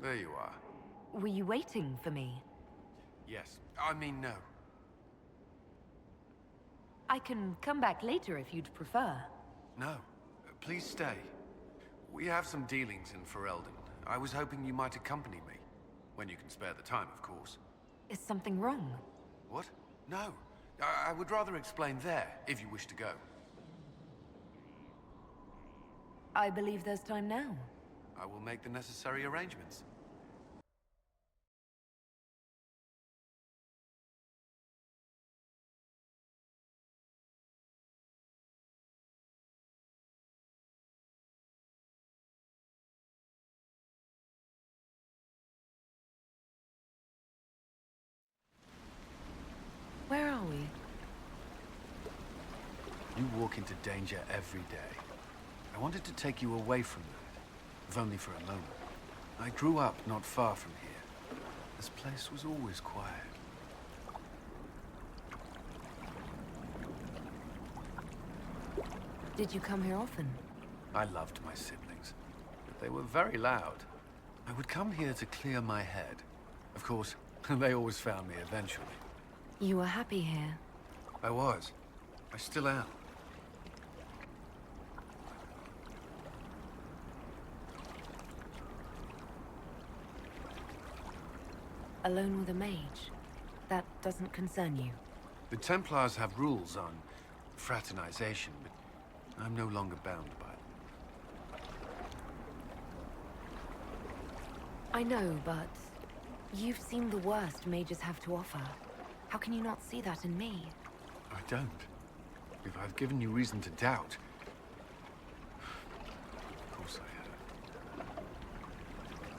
There you are. Were you waiting for me? Yes. I mean, no. I can come back later if you'd prefer. No. Please stay. We have some dealings in Ferelden. I was hoping you might accompany me. When you can spare the time, of course. Is something wrong? What? No. I would rather explain there, if you wish to go. I believe there's time now. I will make the necessary arrangements. Where are we? You walk into danger every day. I wanted to take you away from that, if only for a moment. I grew up not far from here. This place was always quiet. Did you come here often? I loved my siblings, but they were very loud. I would come here to clear my head. Of course, they always found me eventually. You were happy here. I was. I still am. Alone with a mage. That doesn't concern you. The Templars have rules on fraternization, but I'm no longer bound by it. I know, but you've seen the worst mages have to offer. How can you not see that in me? I don't. If I've given you reason to doubt... Of course I have.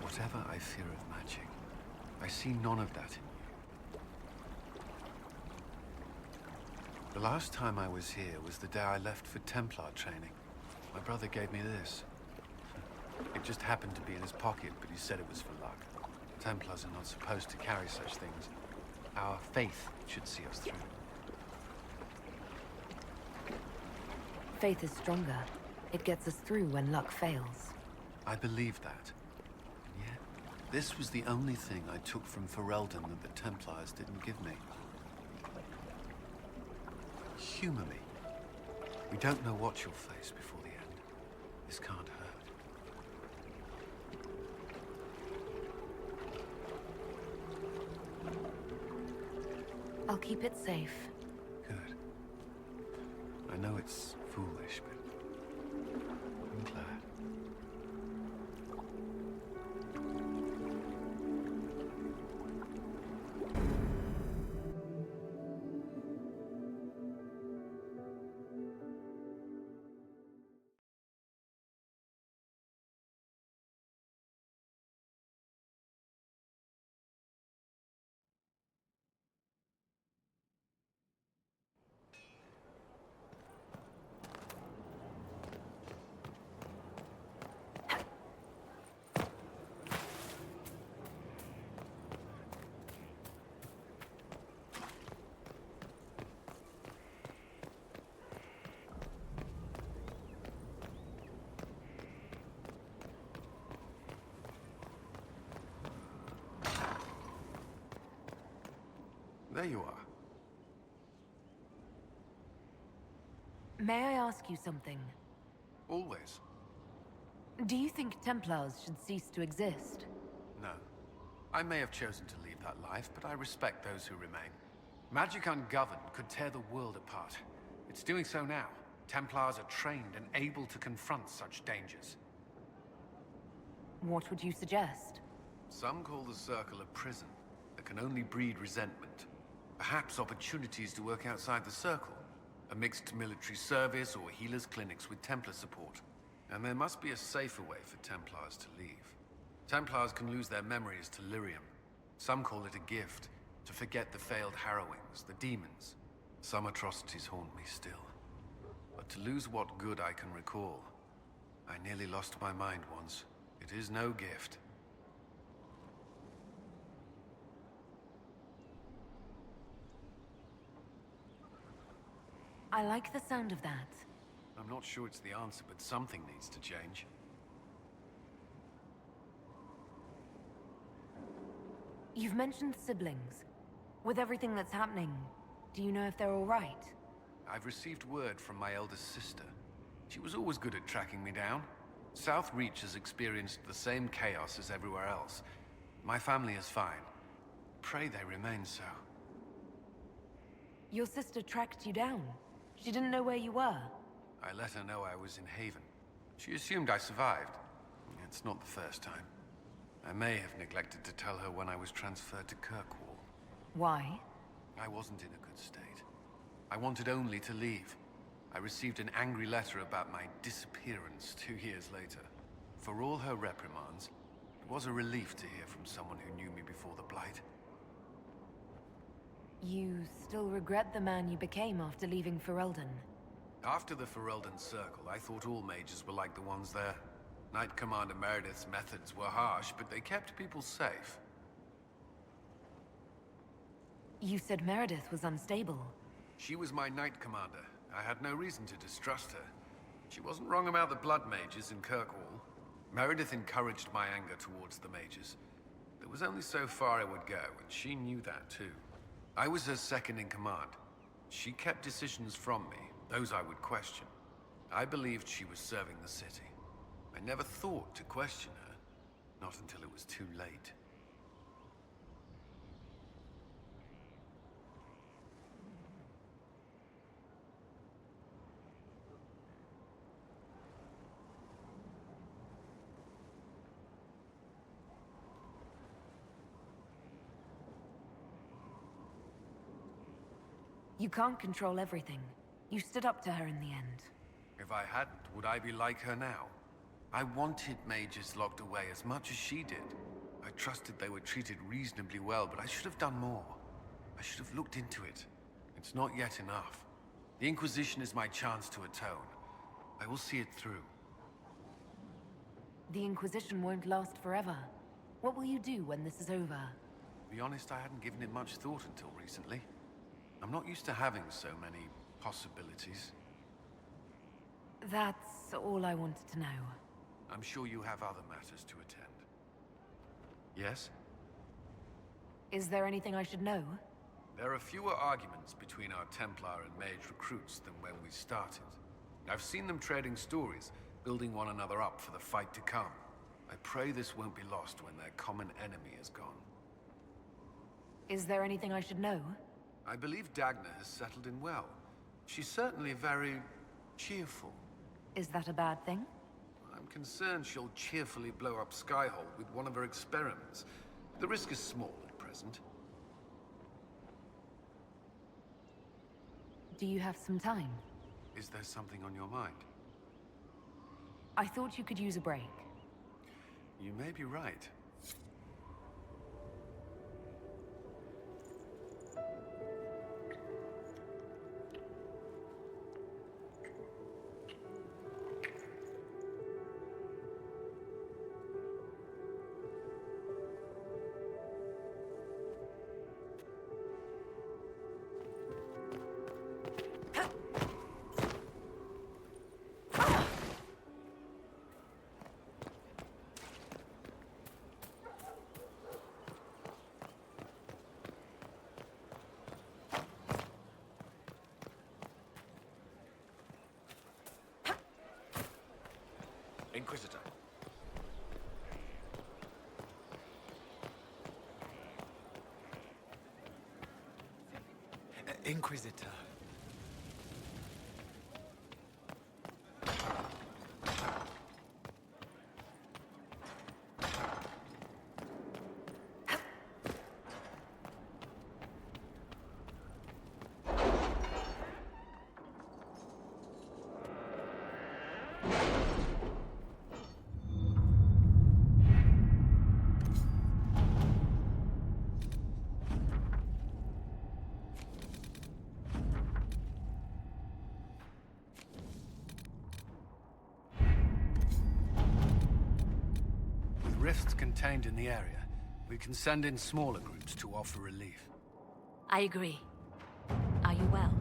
Whatever I fear of magic, I see none of that in you. The last time I was here was the day I left for Templar training. My brother gave me this. It just happened to be in his pocket, but he said it was for luck. Templars are not supposed to carry such things. Our faith should see us through. Faith is stronger. It gets us through when luck fails. I believe that. And yet, this was the only thing I took from Ferelden that the Templars didn't give me. Humor me. We don't know what you'll face before the end. This can't hurt. I'll keep it safe. Good. I know it's foolish, but I'm glad. There you are. May I ask you something? Always. Do you think Templars should cease to exist? No. I may have chosen to leave that life, but I respect those who remain. Magic ungoverned could tear the world apart. It's doing so now. Templars are trained and able to confront such dangers. What would you suggest? Some call the Circle a prison that can only breed resentment. Perhaps opportunities to work outside the Circle. A mixed military service or healers' clinics with Templar support. And there must be a safer way for Templars to leave. Templars can lose their memories to lyrium. Some call it a gift, to forget the failed harrowings, the demons. Some atrocities haunt me still. But to lose what good I can recall, I nearly lost my mind once. It is no gift. I like the sound of that. I'm not sure it's the answer, but something needs to change. You've mentioned siblings. With everything that's happening, do you know if they're all right? I've received word from my eldest sister. She was always good at tracking me down. South Reach has experienced the same chaos as everywhere else. My family is fine. Pray they remain so. Your sister tracked you down. She didn't know where you were. I let her know I was in Haven. She assumed I survived. It's not the first time. I may have neglected to tell her when I was transferred to Kirkwall. Why? I wasn't in a good state. I wanted only to leave. I received an angry letter about my disappearance 2 years later. For all her reprimands, it was a relief to hear from someone who knew me before the Blight. You still regret the man you became after leaving Ferelden? After the Ferelden Circle, I thought all mages were like the ones there. Knight Commander Meredith's methods were harsh, but they kept people safe. You said Meredith was unstable. She was my Knight Commander. I had no reason to distrust her. She wasn't wrong about the Blood Mages in Kirkwall. Meredith encouraged my anger towards the mages. There was only so far I would go, and she knew that too. I was her second in command. She kept decisions from me, those I would question. I believed she was serving the city. I never thought to question her, not until it was too late. You can't control everything. You stood up to her in the end. If I hadn't, would I be like her now? I wanted mages locked away as much as she did. I trusted they were treated reasonably well, but I should have done more. I should have looked into it. It's not yet enough. The Inquisition is my chance to atone. I will see it through. The Inquisition won't last forever. What will you do when this is over? To be honest, I hadn't given it much thought until recently. I'm not used to having so many possibilities. That's all I wanted to know. I'm sure you have other matters to attend. Yes? Is there anything I should know? There are fewer arguments between our Templar and Mage recruits than when we started. I've seen them trading stories, building one another up for the fight to come. I pray this won't be lost when their common enemy is gone. Is there anything I should know? I believe Dagna has settled in well. She's certainly very cheerful. Is that a bad thing? I'm concerned she'll cheerfully blow up Skyhold with one of her experiments. The risk is small at present. Do you have some time? Is there something on your mind? I thought you could use a break. You may be right. Inquisitor. Inquisitor. Rifts contained in the area, we can send in smaller groups to offer relief. I agree. Are you well?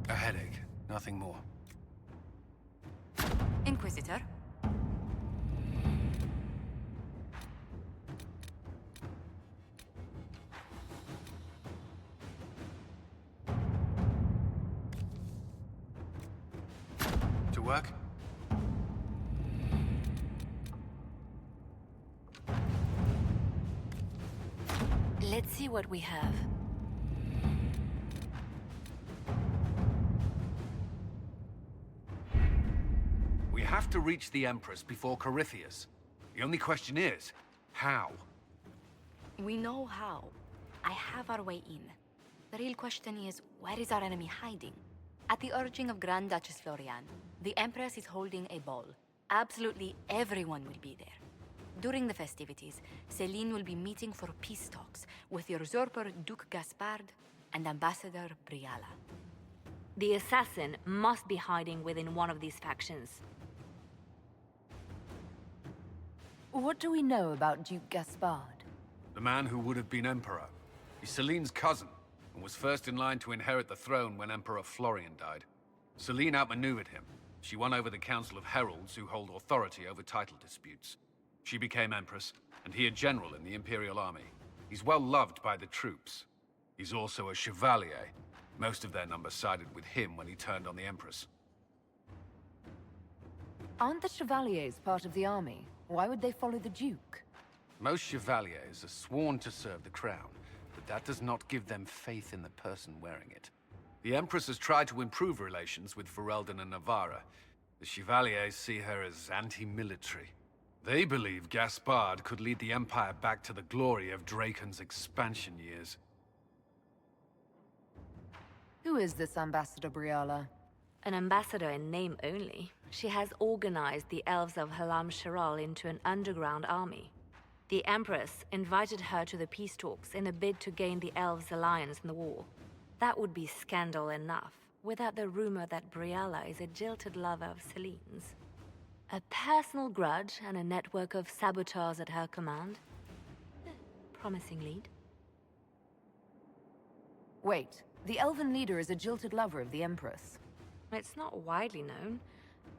A headache, nothing more. Inquisitor? work? Let's see what we have. We have to reach the Empress before Corypheus. The only question is, how? We know how. I have our way in. The real question is, where is our enemy hiding? At the urging of Grand Duchess Florian, the Empress is holding a ball. Absolutely everyone will be there. During the festivities, Celine will be meeting for peace talks with the usurper Duke Gaspard and Ambassador Briala. The assassin must be hiding within one of these factions. What do we know about Duke Gaspard? The man who would have been Emperor. He's Celine's cousin, and was first in line to inherit the throne when Emperor Florian died. Celine outmaneuvered him. She won over the Council of Heralds, who hold authority over title disputes. She became Empress, and he a general in the Imperial Army. He's well loved by the troops. He's also a Chevalier. Most of their number sided with him when he turned on the Empress. Aren't the Chevaliers part of the army? Why would they follow the Duke? Most Chevaliers are sworn to serve the crown, but that does not give them faith in the person wearing it. The Empress has tried to improve relations with Ferelden and Navarra. The Chevaliers see her as anti-military. They believe Gaspard could lead the Empire back to the glory of Draken's expansion years. Who is this Ambassador Briala? An ambassador in name only, she has organized the elves of Halam Shiral into an underground army. The Empress invited her to the peace talks in a bid to gain the elves' alliance in the war. That would be scandal enough, without the rumor that Briala is a jilted lover of Celine's. A personal grudge and a network of saboteurs at her command. Promising lead. Wait, the elven leader is a jilted lover of the Empress. It's not widely known.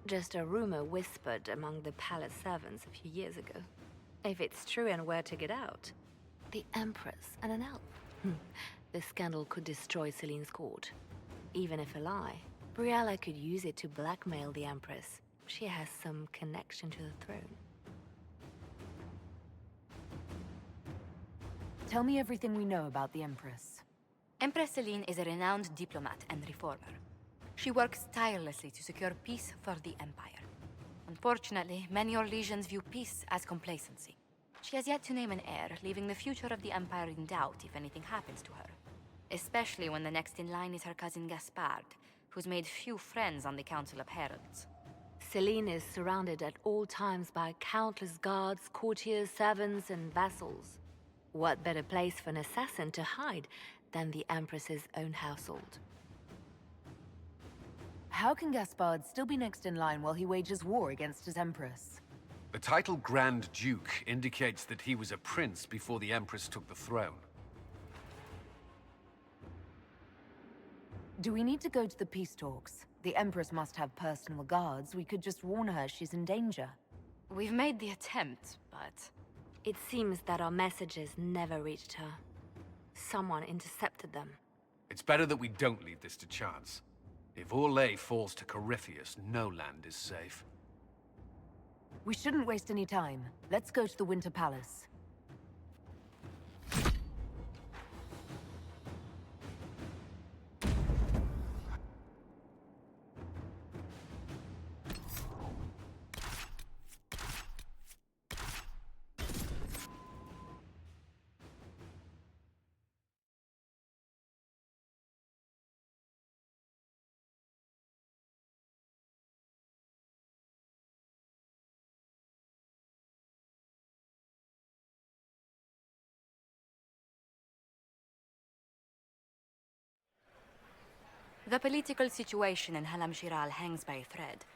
Just a rumor whispered among the palace servants a few years ago. If it's true and were to get out, the Empress and an elf. The scandal could destroy Celine's court. Even if a lie, Briala could use it to blackmail the Empress. She has some connection to the throne. Tell me everything we know about the Empress. Empress Celine is a renowned diplomat and reformer. She works tirelessly to secure peace for the Empire. Unfortunately, many Orlesians view peace as complacency. She has yet to name an heir, leaving the future of the Empire in doubt if anything happens to her. Especially when the next in line is her cousin Gaspard, who's made few friends on the Council of Heralds. Celine is surrounded at all times by countless guards, courtiers, servants, and vassals. What better place for an assassin to hide than the Empress's own household? How can Gaspard still be next in line while he wages war against his Empress? The title Grand Duke indicates that he was a prince before the Empress took the throne. Do we need to go to the peace talks? The Empress must have personal guards. We could just warn her she's in danger. We've made the attempt, but... It seems that our messages never reached her. Someone intercepted them. It's better that we don't leave this to chance. If Orlais falls to Corypheus, no land is safe. We shouldn't waste any time. Let's go to the Winter Palace. The political situation in Halam Shiral hangs by a thread.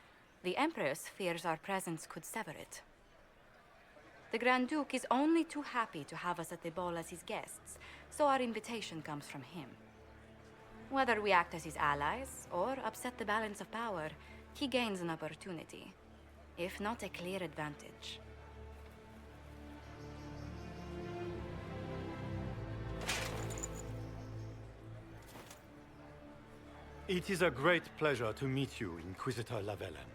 The Empress fears our presence could sever it. The Grand Duke is only too happy to have us at the ball as his guests, so our invitation comes from him. Whether we act as his allies or upset the balance of power, he gains an opportunity, if not a clear advantage. It is a great pleasure to meet you, Inquisitor Lavellen.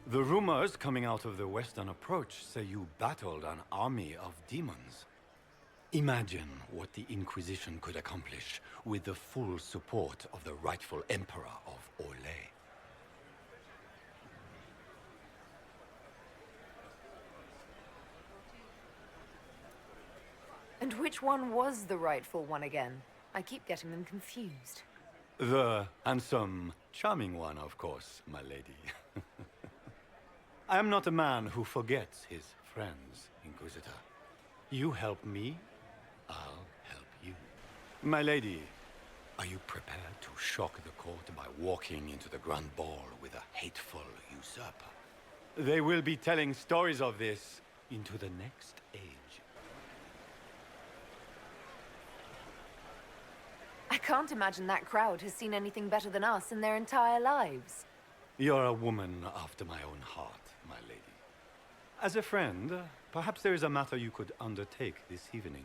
The rumors coming out of the Western Approach say you battled an army of demons. Imagine what the Inquisition could accomplish with the full support of the rightful Emperor of Orlais. And which one was the rightful one again? I keep getting them confused. The handsome, charming one, of course, my lady. I am not a man who forgets his friends, Inquisitor. You help me, I'll help you. My lady, are you prepared to shock the court by walking into the Grand Ball with a hateful usurper? They will be telling stories of this into the next age. I can't imagine that crowd has seen anything better than us in their entire lives. You're a woman after my own heart, my lady. As a friend, perhaps there is a matter you could undertake this evening.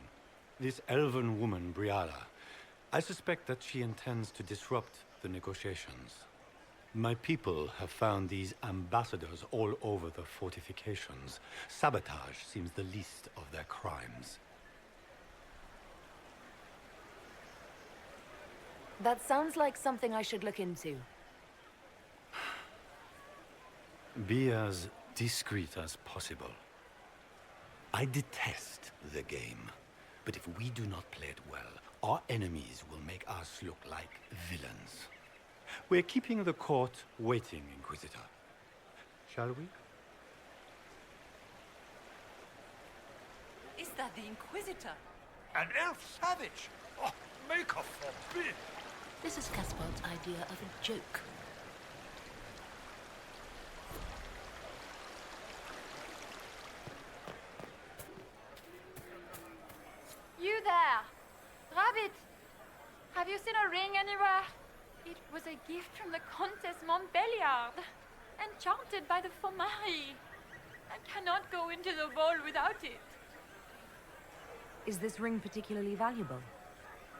This elven woman, Briala, I suspect that she intends to disrupt the negotiations. My people have found these ambassadors all over the fortifications. Sabotage seems the least of their crimes. That sounds like something I should look into. Be as discreet as possible. I detest the game, but if we do not play it well, our enemies will make us look like villains. We're keeping the court waiting, Inquisitor. Shall we? Is that the Inquisitor? An elf savage? Oh, Maker forbid! This is Caspard's idea of a joke. You there! Rabbit! Have you seen a ring anywhere? It was a gift from the Countess Montbelliard, enchanted by the Fomari. I cannot go into the ball without it. Is this ring particularly valuable?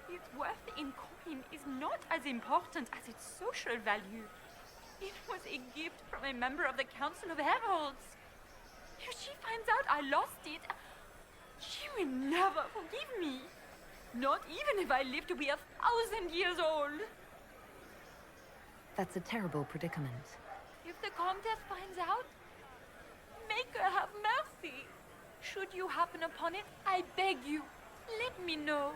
Its worth in coin is not as important as its social value. It was a gift from a member of the Council of Heralds. If she finds out I lost it, she will never forgive me. Not even if I live to be 1,000 years old. That's a terrible predicament. If the Countess finds out, make her have mercy. Should you happen upon it, I beg you, let me know.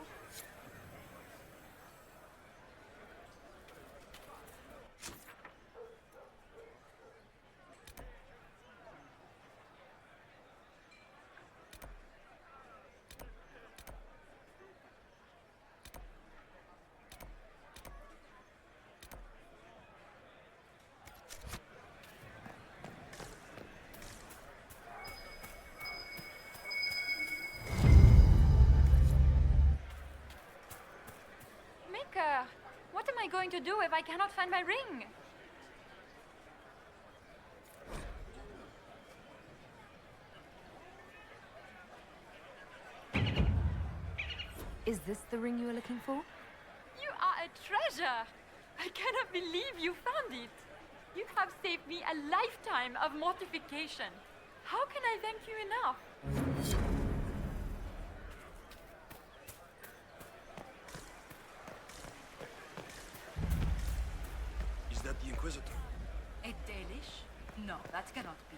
What am I going to do if I cannot find my ring? Is this the ring you were looking for? You are a treasure! I cannot believe you found it. You have saved me a lifetime of mortification. How can I thank you enough? Is that the Inquisitor? A Dalish? No, that cannot be.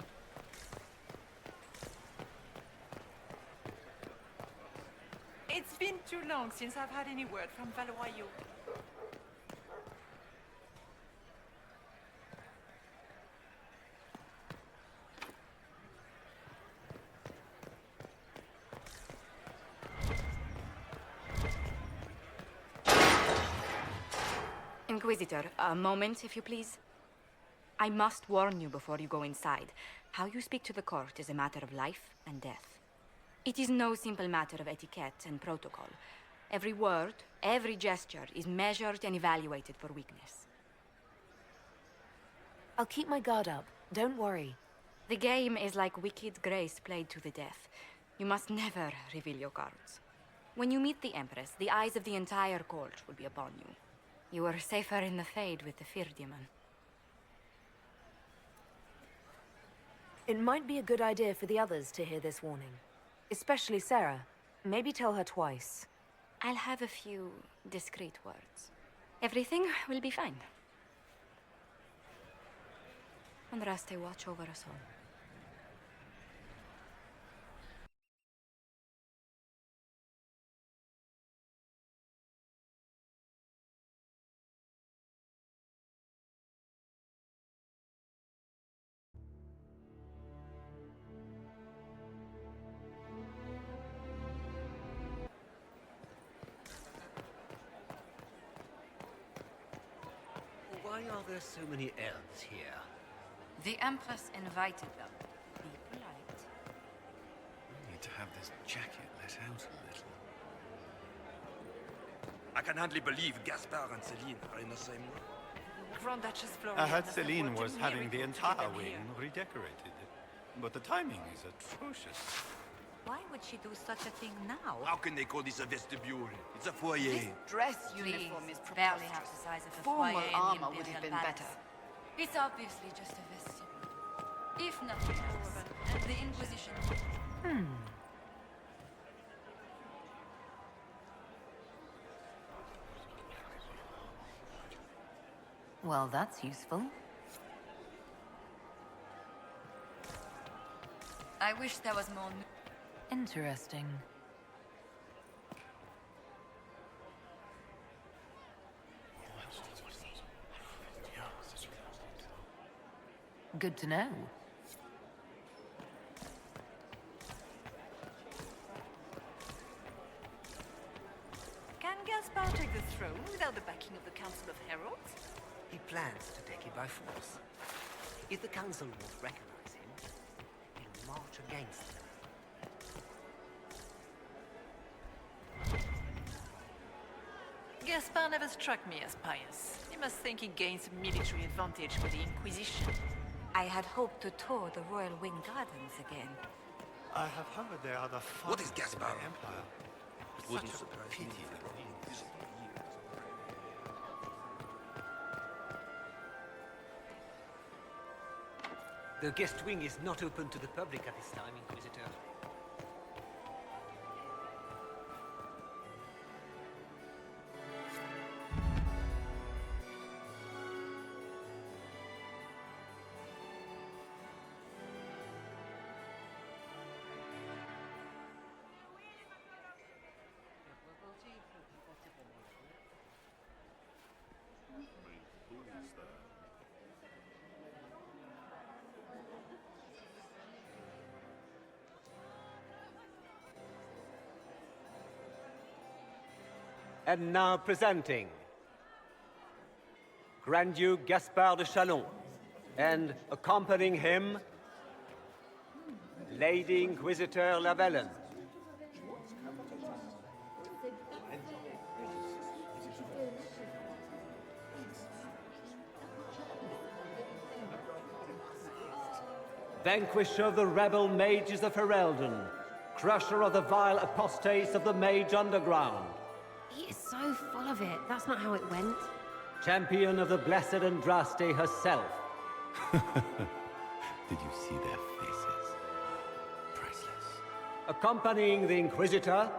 It's been too long since I've had any word from Valois. Inquisitor, a moment, if you please. I must warn you before you go inside. How you speak to the court is a matter of life and death. It is no simple matter of etiquette and protocol. Every word, every gesture is measured and evaluated for weakness. I'll keep my guard up. Don't worry. The game is like wicked grace played to the death. You must never reveal your cards. When you meet the Empress, the eyes of the entire court will be upon you. You are safer in the Fade with the Fear Demon. It might be a good idea for the others to hear this warning. Especially Sarah. Maybe tell her twice. I'll have a few discreet words. Everything will be fine. Andraste, watch over us all. Why are there so many elves here? The Empress invited them. Be polite. I need to have this jacket let out a little. I can hardly believe Gaspard and Celine are in the same room. Grand Duchess Florian. I heard has Celine awarded was me having the everything to entire get them wing here. redecorated. But the timing is atrocious. Why would she do such a thing now? How can they call this a vestibule? It's a foyer. This dress Please, uniform is barely half preposterous. the size of a Formal foyer in the armor would have Imperial been Palace. better. It's obviously just a vestibule. If nothing else, and the Inquisition. Well, that's useful. I wish there was more. Interesting. Good to know. Can Gaspard take the throne without the backing of the Council of Heralds? He plans to take it by force. If the council won't recognize him, he'll march against them. Gaspard never struck me as pious. He must think he gains a military advantage with the Inquisition. I had hoped to tour the Royal Wing Gardens again. I have heard they are the What is finest in Gaspard? the Empire. It wouldn't Such a surprise pity me. that the Inquisition- The guest wing is not open to the public at this time, Inquisitor. And now presenting Grand Duke Gaspard de Chalon, and accompanying him, Lady Inquisitor Lavellen. Vanquisher of the rebel mages of Ferelden, crusher of the vile apostates of the Mage Underground, He is so full of it. That's not how it went. champion of the blessed Andraste herself. Did you see their faces? Priceless. Accompanying the Inquisitor,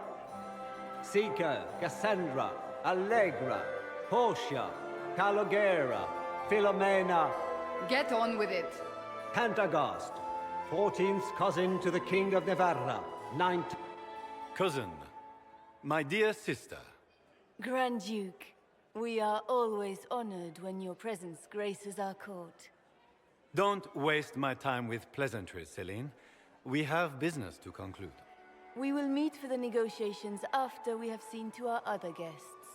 Seeker, Cassandra, Allegra, Portia, Calogera, Philomena, Get on with it. Pantagast, 14th cousin to the King of Navarra, 9th... Cousin, my dear sister, Grand Duke, we are always honored when your presence graces our court. don't waste my time with pleasantries, Celine. We have business to conclude. We will meet for the negotiations after we have seen to our other guests.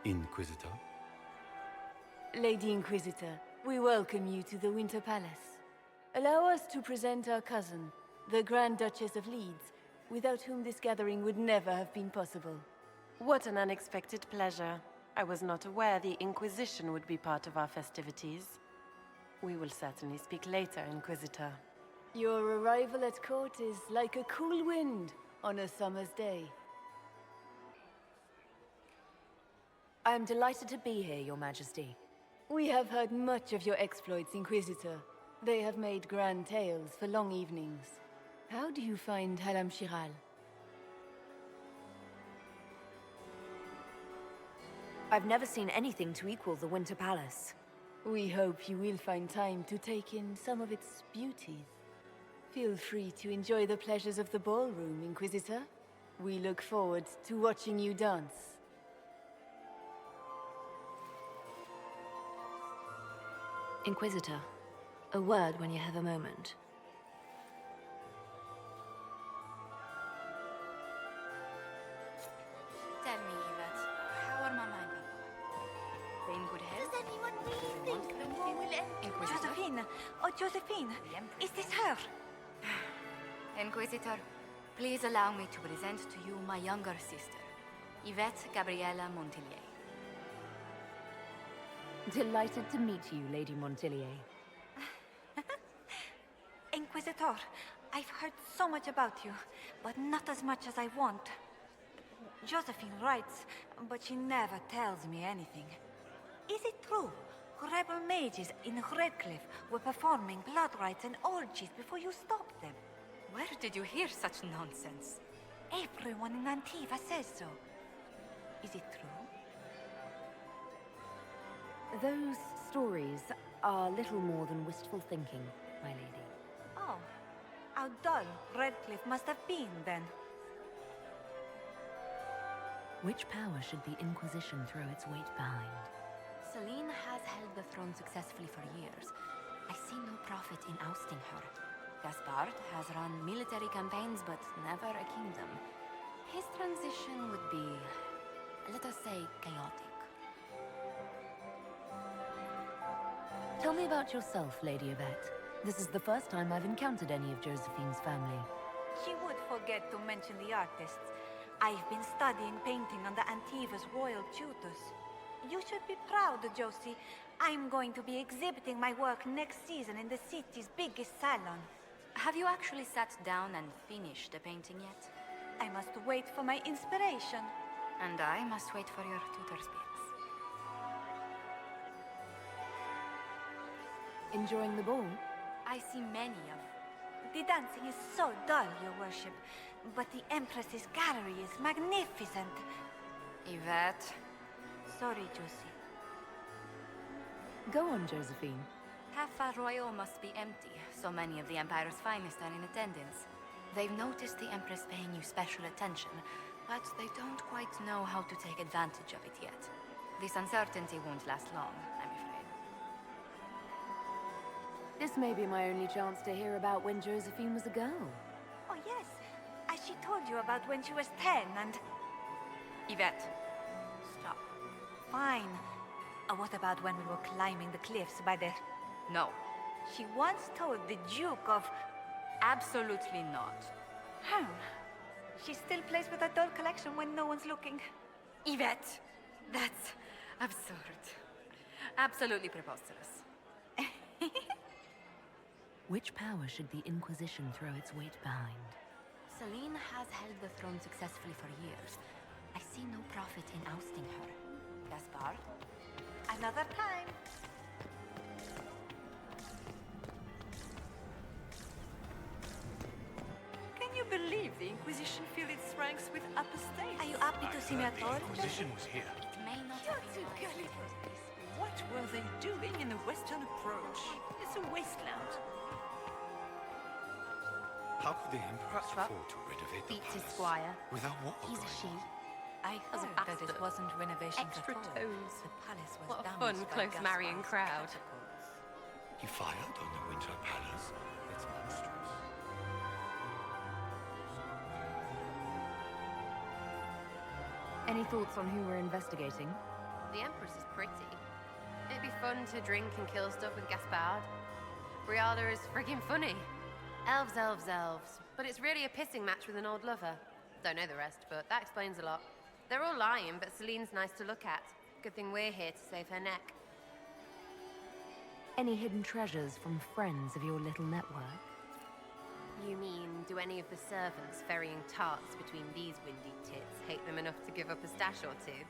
Inquisitor? Lady Inquisitor, we welcome you to the Winter Palace. Allow us to present our cousin, the Grand Duchess of Leeds, without whom this gathering would never have been possible. What an unexpected pleasure. I was not aware the Inquisition would be part of our festivities. We will certainly speak later, Inquisitor. Your arrival at court is like a cool wind on a summer's day. I am delighted to be here, Your Majesty. We have heard much of your exploits, Inquisitor. They have made grand tales for long evenings. How do you find Halam Shiral? I've never seen anything to equal the Winter Palace. We hope you will find time to take in some of its beauties. Feel free to enjoy the pleasures of the ballroom, Inquisitor. We look forward to watching you dance. Inquisitor, a word when you have a moment. Tell me, Yvette, how are Mama and Papa? They in good health? Does anyone really think the war will end? Inquisitor? Josephine! Oh, Josephine! Is this her? Inquisitor, please allow me to present to you my younger sister, Yvette Gabriella Montillier. Delighted to meet you, Lady Montillier. Inquisitor, I've heard so much about you, but not as much as I want. Josephine writes, but she never tells me anything. Is it true? Rebel mages in Redcliffe were performing blood rites and orgies before you stopped them. Where did you hear such nonsense? Everyone in Antiva says so. Is it true? Those stories are little more than wistful thinking, my lady. Oh, how dull Redcliffe must have been then. Which power should the Inquisition throw its weight behind? Celine has held the throne successfully for years. I see no profit in ousting her. Gaspard has run military campaigns, but never a kingdom. His transition would be, let us say, chaotic. Tell me about yourself, Lady Yvette. This is the first time I've encountered any of Josephine's family. She would forget to mention the artists. I've been studying painting under Antiva's royal tutors. You should be proud, Josie. I'm going to be exhibiting my work next season in the city's biggest salon. Have you actually sat down and finished the painting yet? I must wait for my inspiration. And I must wait for your tutor's bits. Enjoying the ball? I see many of. The dancing is so dull, Your Worship. But the Empress's gallery is magnificent. Yvette. Sorry, Josie. Go on, Josephine. Half Royal must be empty. So many of the Empire's finest are in attendance. They've noticed the Empress paying you special attention, but they don't quite know how to take advantage of it yet. This uncertainty won't last long, I'm afraid. This may be my only chance to hear about when Josephine was a girl. Oh, yes. As she told you about when she was 10 and... Yvette, stop. Fine. What about when we were climbing the cliffs by the... No. She once told the Duke of... Absolutely not. Huh. She still plays with her doll collection when no one's looking. Yvette, that's absurd. Absolutely preposterous. Which power should the Inquisition throw its weight behind? Celine has held the throne successfully for years. I see no profit in ousting her. Gaspard? Another time. Can you believe the Inquisition filled its ranks with apostates? Are you happy to see me at all? The Inquisition was here. It may not You're have too been gullible. What were they doing in the Western Approach? It's a wasteland. How could the Empress afford to renovate the Beats his palace squire. without war He's a going she. on? I As a heard that it bastard. wasn't renovations Extra at all. toes. The palace was What a damaged fun, by close Gaspard's marrying crowd. catapults. He fired on the Winter Palace. It's monstrous. Any thoughts on who we're investigating? The Empress is pretty. It'd be fun to drink and kill stuff with Gaspard. Briala is friggin' funny. Elves, elves, elves. But it's really a pissing match with an old lover. Don't know the rest, but that explains a lot. They're all lying, but Celine's nice to look at. Good thing we're here to save her neck. Any hidden treasures from friends of your little network? You mean, do any of the servants ferrying tarts between these windy tits hate them enough to give up a stash or two?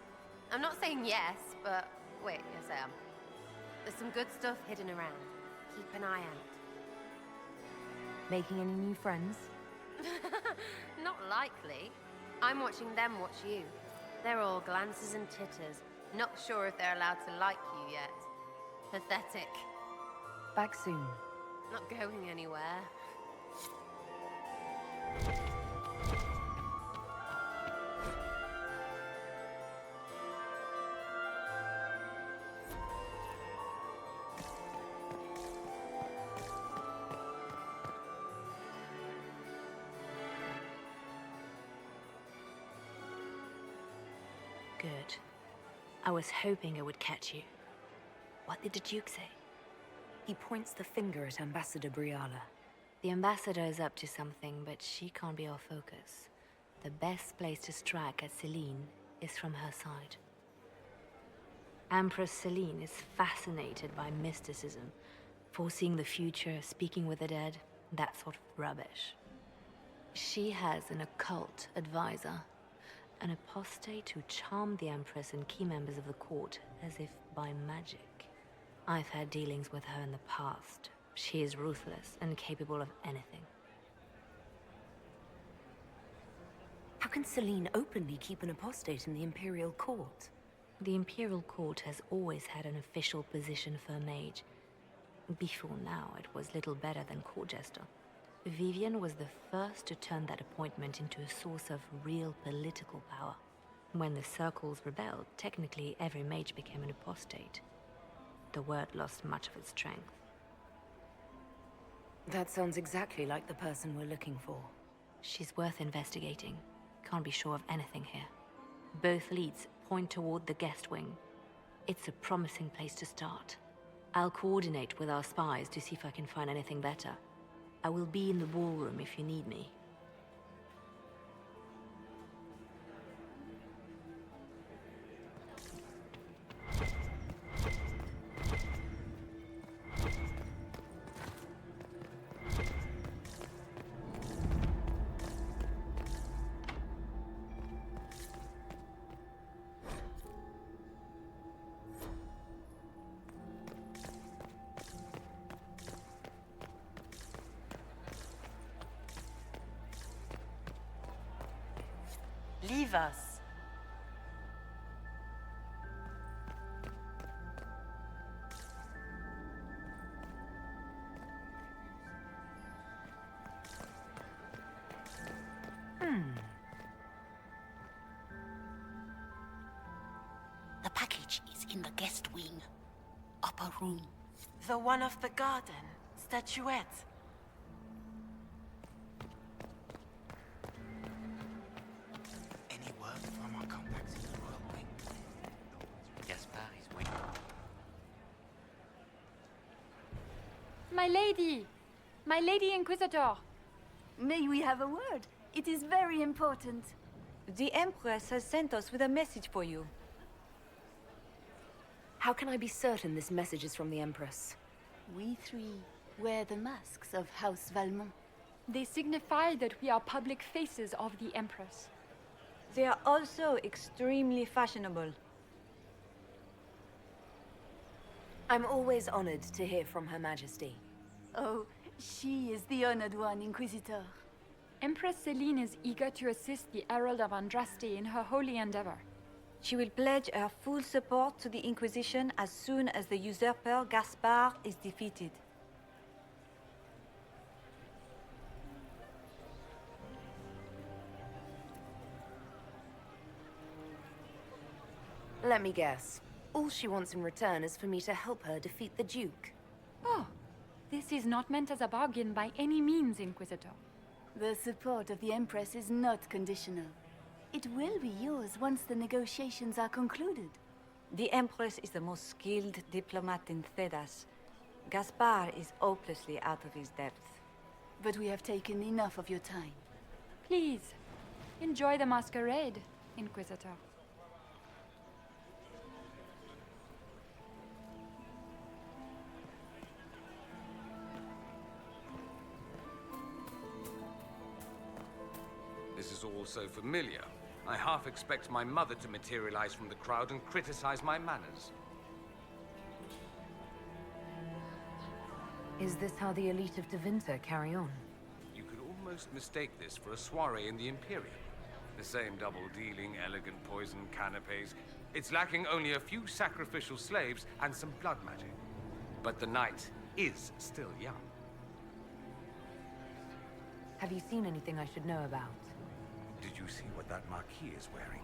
I'm not saying yes, but wait, yes I am. There's some good stuff hidden around. Keep an eye out. Making any new friends? Not likely. I'm watching them watch you. They're all glances and titters. Not sure if they're allowed to like you yet. Pathetic. Back soon. Not going anywhere. Good. I was hoping I would catch you. What did the Duke say? He points the finger at Ambassador Briala. The ambassador is up to something, but she can't be our focus. The best place to strike at Celine is from her side. Empress Celine is fascinated by mysticism, foreseeing the future, speaking with the dead, that sort of rubbish. She has an occult advisor, an apostate who charmed the Empress and key members of the court as if by magic. I've had dealings with her in the past. She is ruthless and capable of anything. How can Celine openly keep an apostate in the Imperial Court? The Imperial Court has always had an official position for a mage. Before now, it was little better than court jester. Vivian was the first to turn that appointment into a source of real political power. When the circles rebelled, technically every mage became an apostate. The word lost much of its strength. That sounds exactly like the person we're looking for. She's worth investigating. Can't be sure of anything here. Both leads point toward the guest wing. It's a promising place to start. I'll coordinate with our spies to see if I can find anything better. I will be in the ballroom if you need me. Leave us. The package is in the guest wing. Upper room. The one of the garden. Statuette. Any word from our contacts in the royal wing? Gaspard is waiting. My lady! My lady Inquisitor! May we have a word? It is very important. The Empress has sent us with a message for you. How can I be certain this message is from the Empress? We three wear the masks of House Valmont. They signify that we are public faces of the Empress. They are also extremely fashionable. I'm always honored to hear from Her Majesty. Oh, she is the honored one, Inquisitor. Empress Celine is eager to assist the Herald of Andraste in her holy endeavor. She will pledge her full support to the Inquisition as soon as the usurper Gaspard is defeated. Let me guess. All she wants in return is for me to help her defeat the Duke. Oh, this is not meant as a bargain by any means, Inquisitor. The support of the Empress is not conditional. It will be yours once the negotiations are concluded. The Empress is the most skilled diplomat in Thedas. Gaspard is hopelessly out of his depth. But we have taken enough of your time. Please, enjoy the masquerade, Inquisitor. This is all so familiar. I half expect my mother to materialize from the crowd and criticize my manners. Is this how the elite of Tevinter carry on? You could almost mistake this for a soiree in the Imperium. The same double-dealing, elegant poison canapes. It's lacking only a few sacrificial slaves and some blood magic. But the night is still young. Have you seen anything I should know about? Did you see what that Marquis is wearing?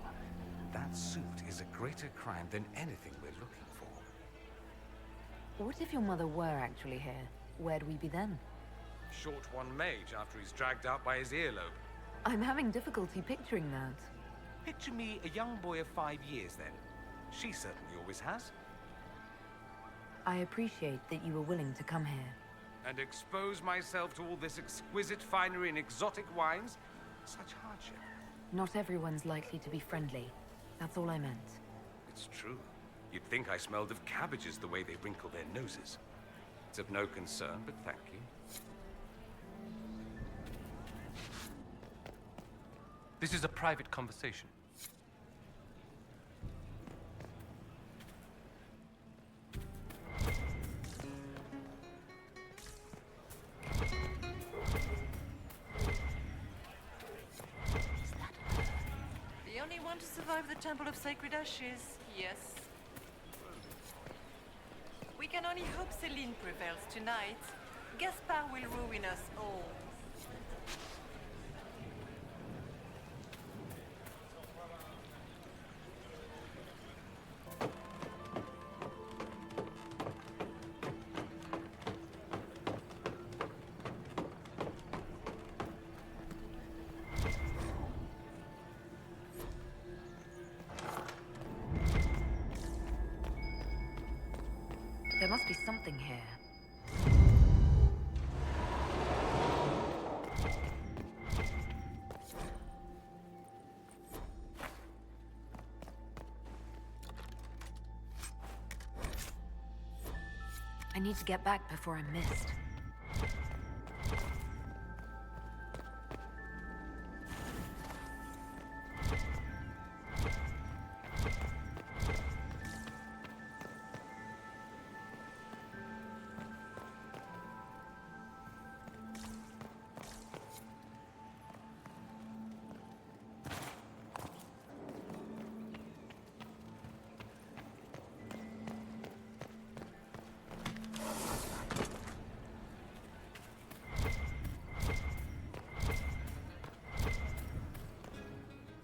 That suit is a greater crime than anything we're looking for. What if your mother were actually here? Where'd we be then? Short one mage after he's dragged out by his earlobe. I'm having difficulty picturing that. Picture me a young boy of 5 years then. She certainly always has. I appreciate that you were willing to come here. And expose myself to all this exquisite finery and exotic wines? Such hardship. Not everyone's likely to be friendly. That's all I meant. It's true. You'd think I smelled of cabbages the way they wrinkle their noses. It's of no concern, but thank you. This is a private conversation. The only one to survive the Temple of Sacred Ashes, yes. We can only hope Celine prevails tonight. Gaspard will ruin us all. There must be something here. I need to get back before I'm missed.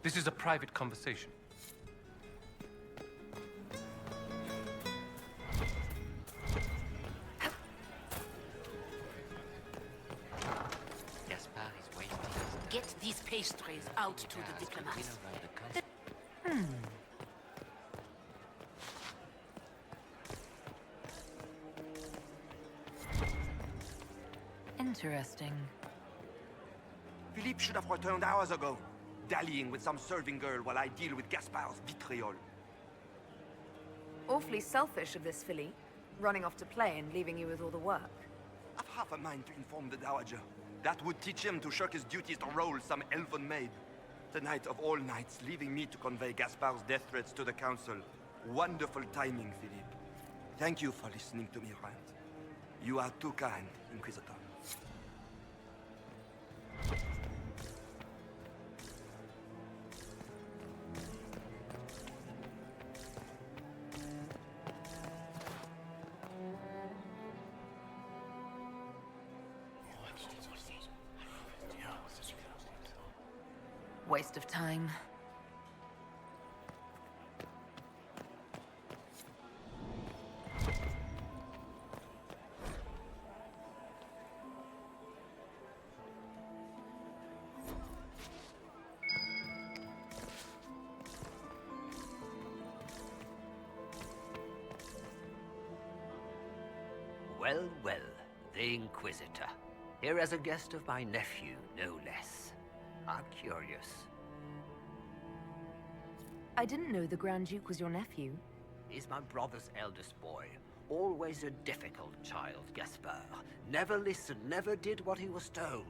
This is a private conversation. Gaspard is waiting. Get these pastries out to the diplomats. Interesting. Philippe should have returned hours ago, dallying with some serving girl while I deal with Gaspard's vitriol. Awfully selfish of this filly, running off to play and leaving you with all the work. I've half a mind to inform the Dowager. That would teach him to shirk his duties to roll some elven maid. Tonight of all nights, leaving me to convey Gaspard's death threats to the Council. Wonderful timing, Philippe. Thank you for listening to me rant. You are too kind, Inquisitor. Waste of time. Well, well, the Inquisitor. Here as a guest of my nephew, no less. I'm curious. I didn't know the Grand Duke was your nephew. He's my brother's eldest boy. Always a difficult child, Gaspard. Never listened, never did what he was told.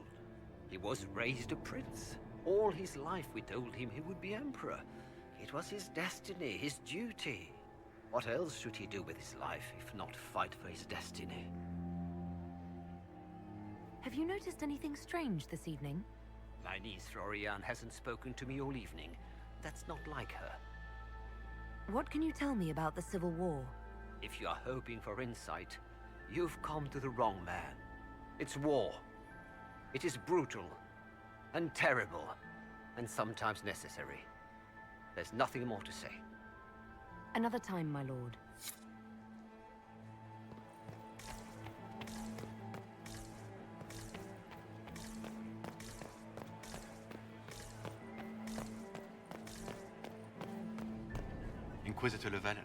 He was raised a prince. All his life we told him he would be emperor. It was his destiny, his duty. What else should he do with his life, if not fight for his destiny? Have you noticed anything strange this evening? My niece Florian hasn't spoken to me all evening. That's not like her. What can you tell me about the Civil War? If you are hoping for insight, you've come to the wrong man. It's war. It is brutal, and terrible, and sometimes necessary. There's nothing more to say. Another time, my lord. Inquisitor Llewellyn,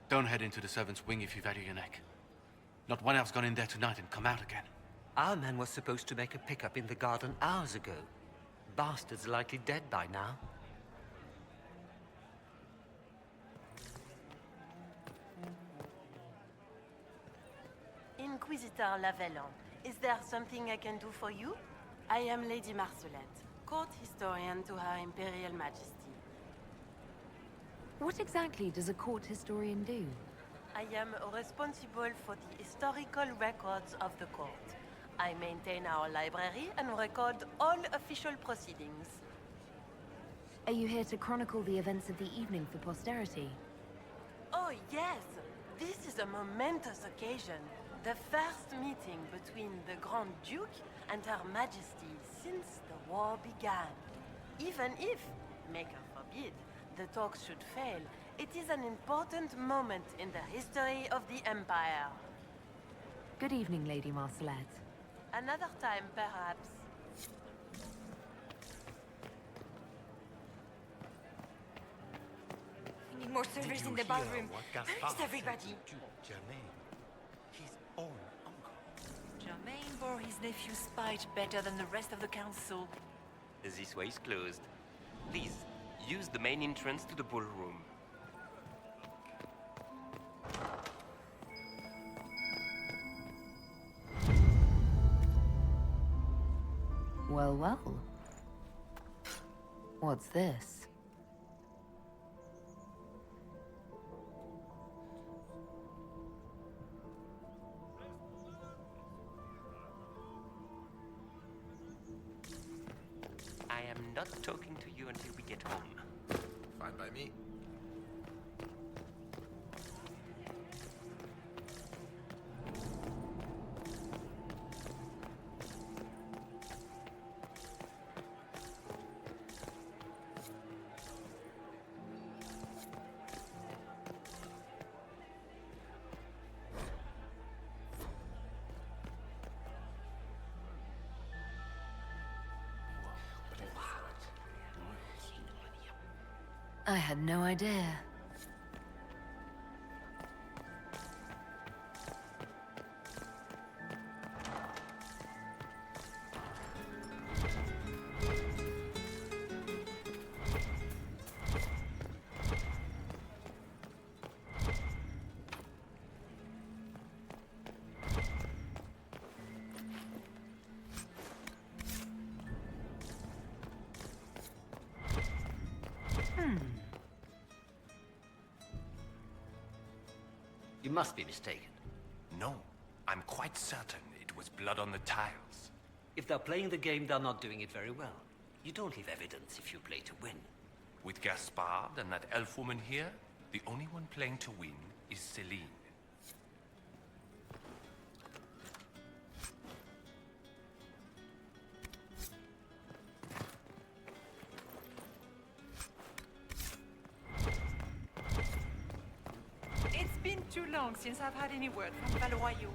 don't head into the servants' wing if you value your neck. Not one elf's gone in there tonight and come out again. Our man was supposed to make a pickup in the garden hours ago. Bastard's likely dead by now. Inquisitor Lavellan, is there something I can do for you? I am Lady Marcelette, court historian to Her Imperial Majesty. What exactly does a court historian do? I am responsible for the historical records of the court. I maintain our library and record all official proceedings. Are you here to chronicle the events of the evening for posterity? Oh yes! This is a momentous occasion. The first meeting between the Grand Duke and Her Majesty since the war began. Even if, Maker forbid, the talks should fail, it is an important moment in the history of the Empire. Good evening, Lady Marcelette. Another time, perhaps. We need more servers in the ballroom. Where is everybody? Germain, his own uncle. Germain bore his nephew's spite better than the rest of the council. This way is closed. Please, use the main entrance to the ballroom. Well, well. What's this? I am not talking to you until we get home. Fine by me. I had no idea. You must be mistaken. No, I'm quite certain it was blood on the tiles. If they're playing the game, they're not doing it very well. You don't leave evidence if you play to win. With Gaspard and that elf woman here, the only one playing to win is Celine. It's been too long since I've had any word from Valoyaux.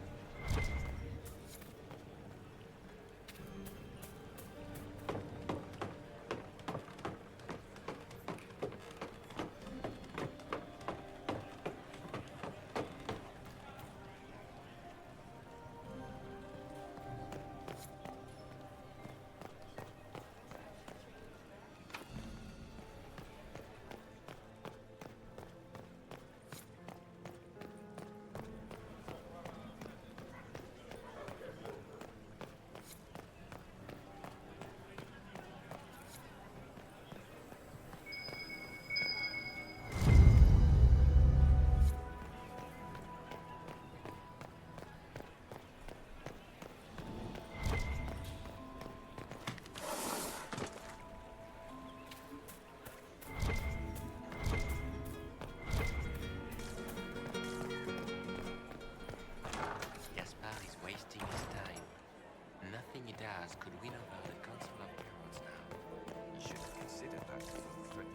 anything he does could win over the Council of Heralds now. You should consider that as a threat.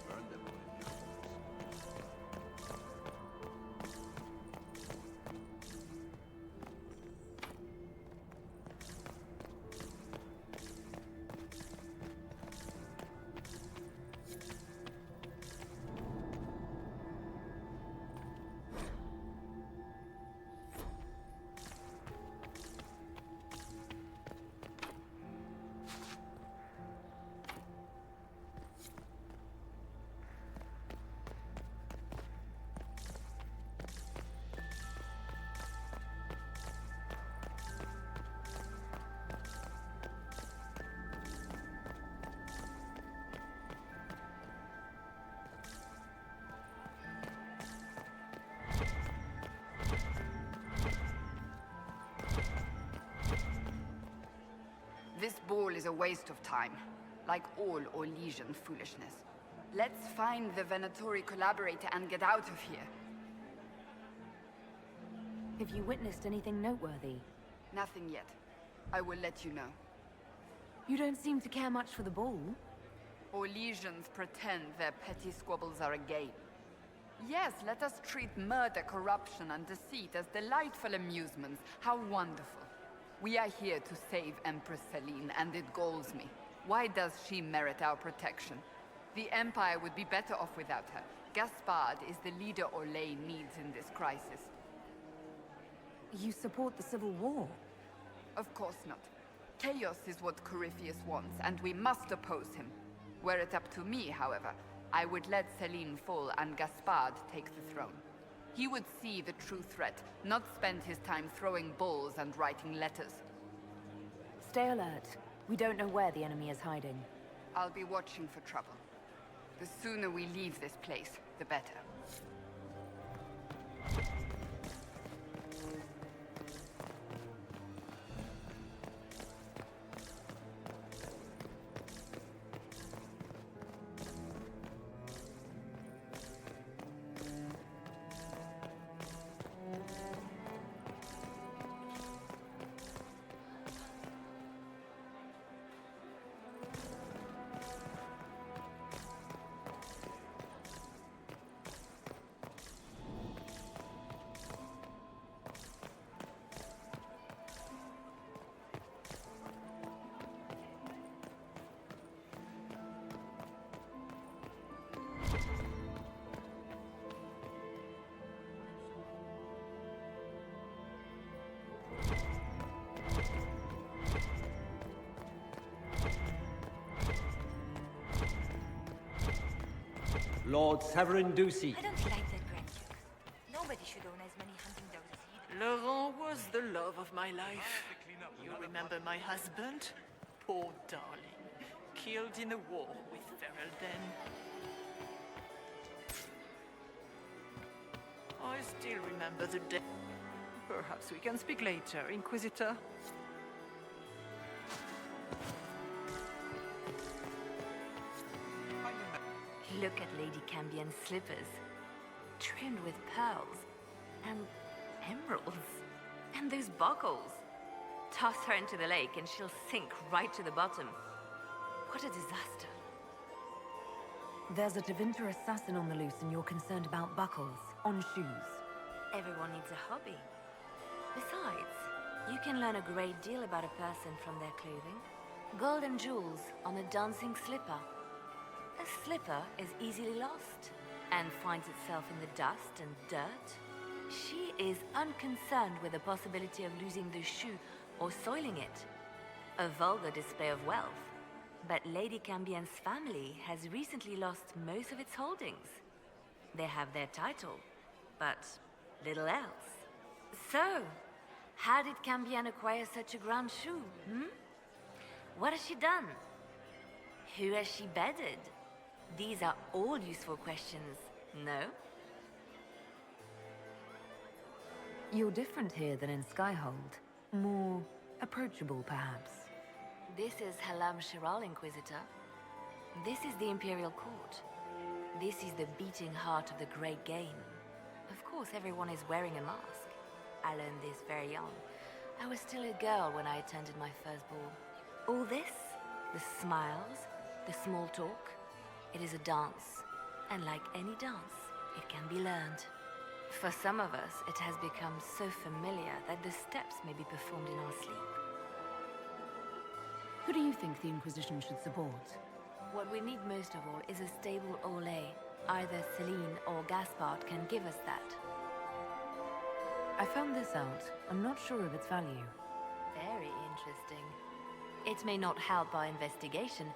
Burn them all in your homes. This ball is a waste of time, like all Orlesian foolishness. Let's find the Venatori collaborator and get out of here. Have you witnessed anything noteworthy? Nothing yet. I will let you know. You don't seem to care much for the ball. Orlesians pretend their petty squabbles are a game. Yes, let us treat murder, corruption, and deceit as delightful amusements. How wonderful. We are here to save Empress Celine, and it galls me. Why does she merit our protection? The Empire would be better off without her. Gaspard is the leader Orlais needs in this crisis. You support the Civil War? Of course not. Chaos is what Corypheus wants, and we must oppose him. Were it up to me, however, I would let Celine fall and Gaspard take the throne. He would see the true threat, not spend his time throwing balls and writing letters. Stay alert. We don't know where the enemy is hiding. I'll be watching for trouble. The sooner we leave this place, the better. Lord Severin Ducey. I don't like that Grand Duke. Nobody should own as many hunting dogs as he did. Laurent was the love of my life. You remember my husband? Poor darling. Killed in a war with Ferelden. I still remember the day. Perhaps we can speak later, Inquisitor. Look at Lady Cambion's slippers, trimmed with pearls and emeralds. And those buckles. Toss her into the lake and she'll sink right to the bottom. What a disaster. There's a Tevinter assassin on the loose and you're concerned about buckles on shoes. Everyone needs a hobby. Besides, you can learn a great deal about a person from their clothing. Gold and jewels on a dancing slipper. A slipper is easily lost and finds itself in the dust and dirt. She is unconcerned with the possibility of losing the shoe or soiling it. A vulgar display of wealth. But Lady Cambion's family has recently lost most of its holdings. They have their title, but little else. So, how did Cambion acquire such a grand shoe, What has she done? Who has she bedded? These are all useful questions, no? You're different here than in Skyhold. More approachable, perhaps. This is Halam Shiral, Inquisitor. This is the Imperial Court. This is the beating heart of the Great Game. Of course, everyone is wearing a mask. I learned this very young. I was still a girl when I attended my first ball. All this, the smiles, the small talk, it is a dance. And like any dance, it can be learned. For some of us, it has become so familiar that the steps may be performed in our sleep. Who do you think the Inquisition should support? What we need most of all is a stable Olay. Either Celine or Gaspard can give us that. I found this out. I'm not sure of its value. Very interesting. It may not help our investigation,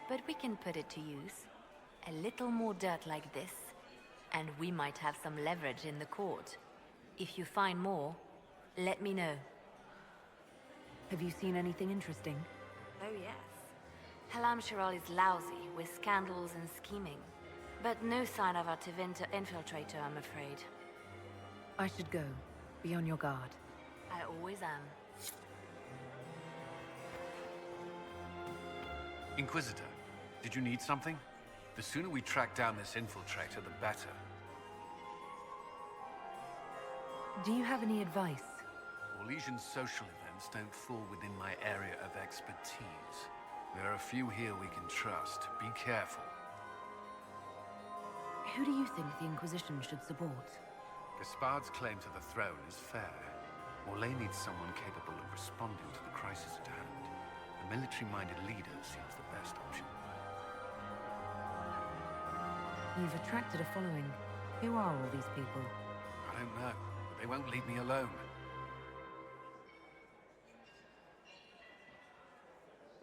but we can put it to use. A little more dirt like this, and we might have some leverage in the court. If you find more, let me know. Have you seen anything interesting? Oh yes. Halam Shiral is lousy, with scandals and scheming. But no sign of our Tevinter infiltrator, I'm afraid. I should go. Be on your guard. I always am. Inquisitor, did you need something? The sooner we track down this infiltrator, the better. Do you have any advice? Orlesian social events don't fall within my area of expertise. There are a few here we can trust. Be careful. Who do you think the Inquisition should support? Gaspard's claim to the throne is fair. Orlais needs someone capable of responding to the crisis at hand. A military-minded leader seems the best option. You've attracted a following. Who are all these people? I don't know, but they won't leave me alone.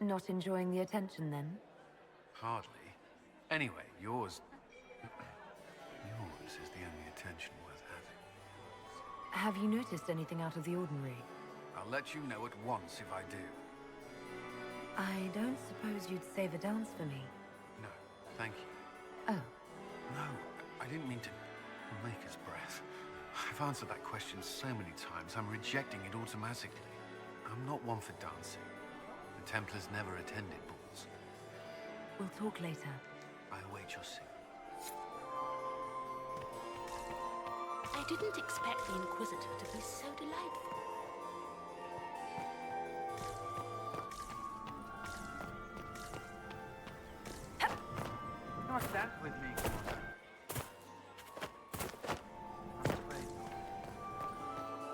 Not enjoying the attention, then? Hardly. Anyway, yours is the only attention worth having. Have you noticed anything out of the ordinary? I'll let you know at once if I do. I don't suppose you'd save a dance for me? No, thank you. Oh. No, I didn't mean to make us breath. I've answered that question so many times, I'm rejecting it automatically. I'm not one for dancing. The Templars never attended balls. We'll talk later. I await your signal. I didn't expect the Inquisitor to be so delightful. Not that with me.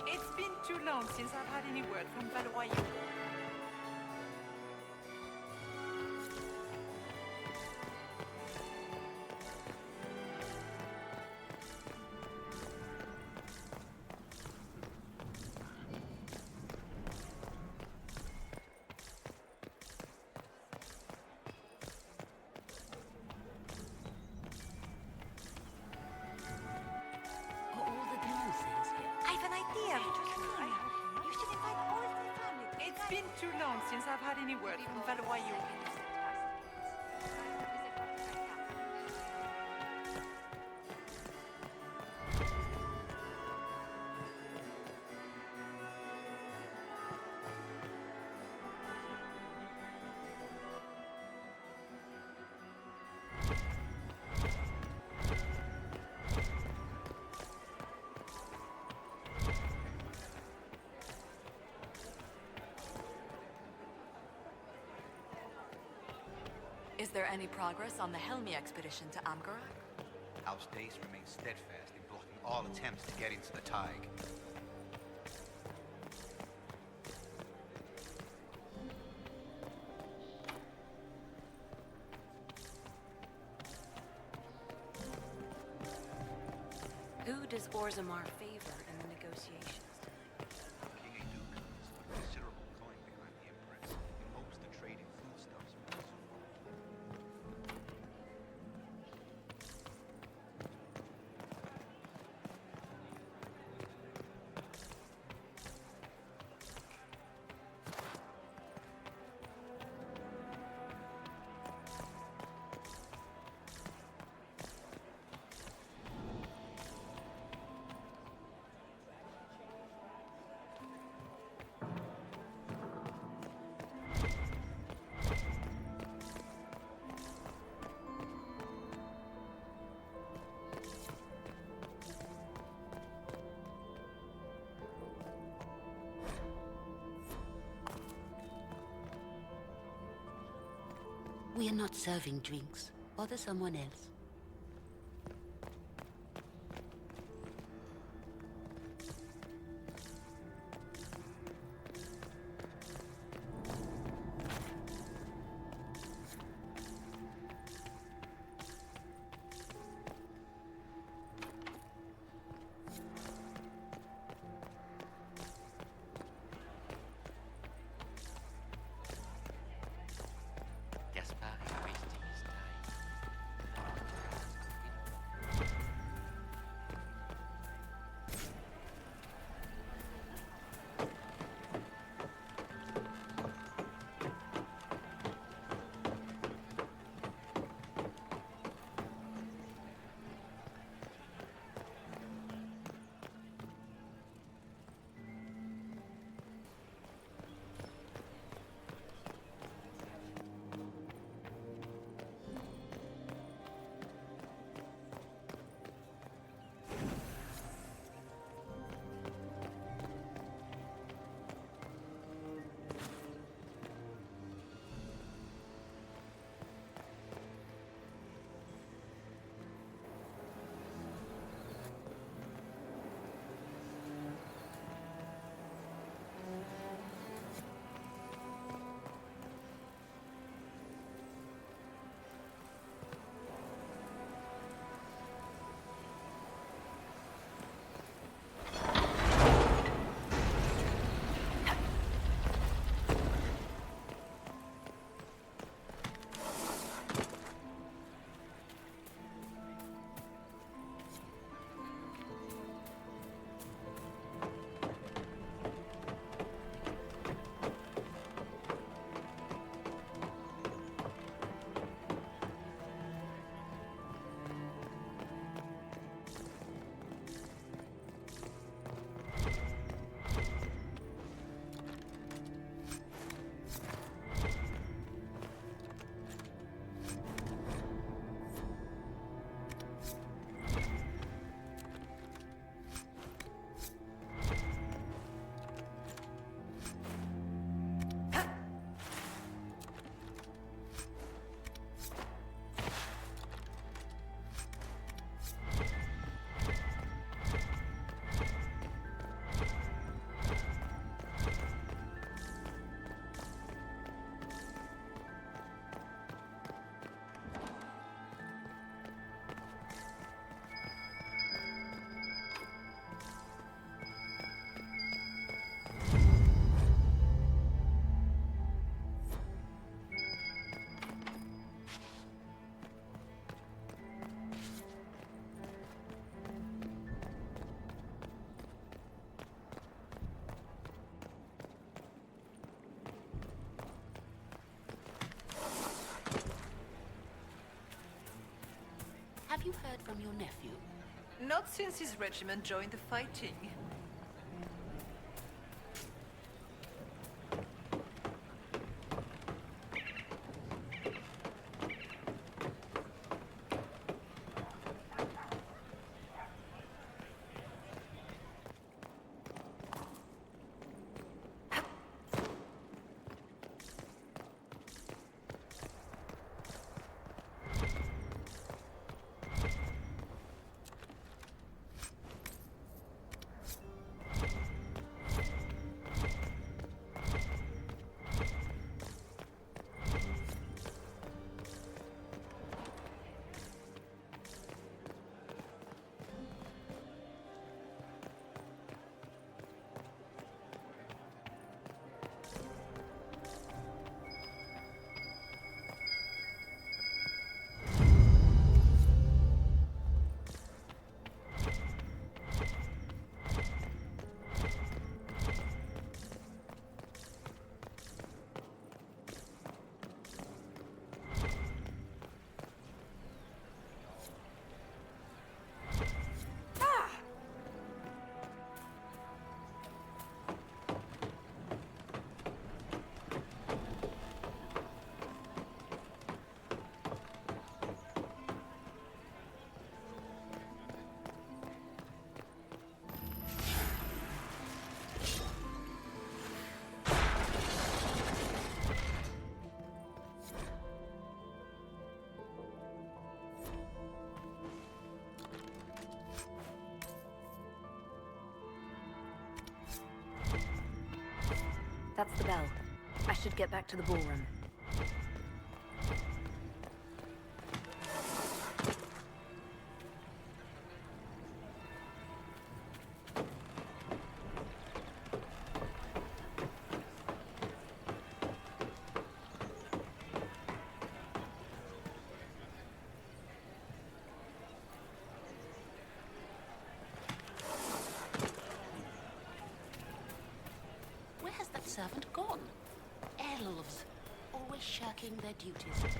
It's been too long since I've had any word from Valois. It's been too long since I've had any word from Valois. Is there any progress on the Helmi expedition to Amgarak? House Dace remains steadfast in blocking all attempts to get into the Tig. Who does Orzammar favor in the negotiations? King Aeduk has put considerable coin behind the Empress in hopes to trade in foodstuffs with us. We are not serving drinks. Bother someone else. Gaspard is wasting his time. Have you heard from your nephew? Not since his regiment joined the fighting. bell. I should get back to the ballroom. Where has that servant gone? Elves, always shirking their duties.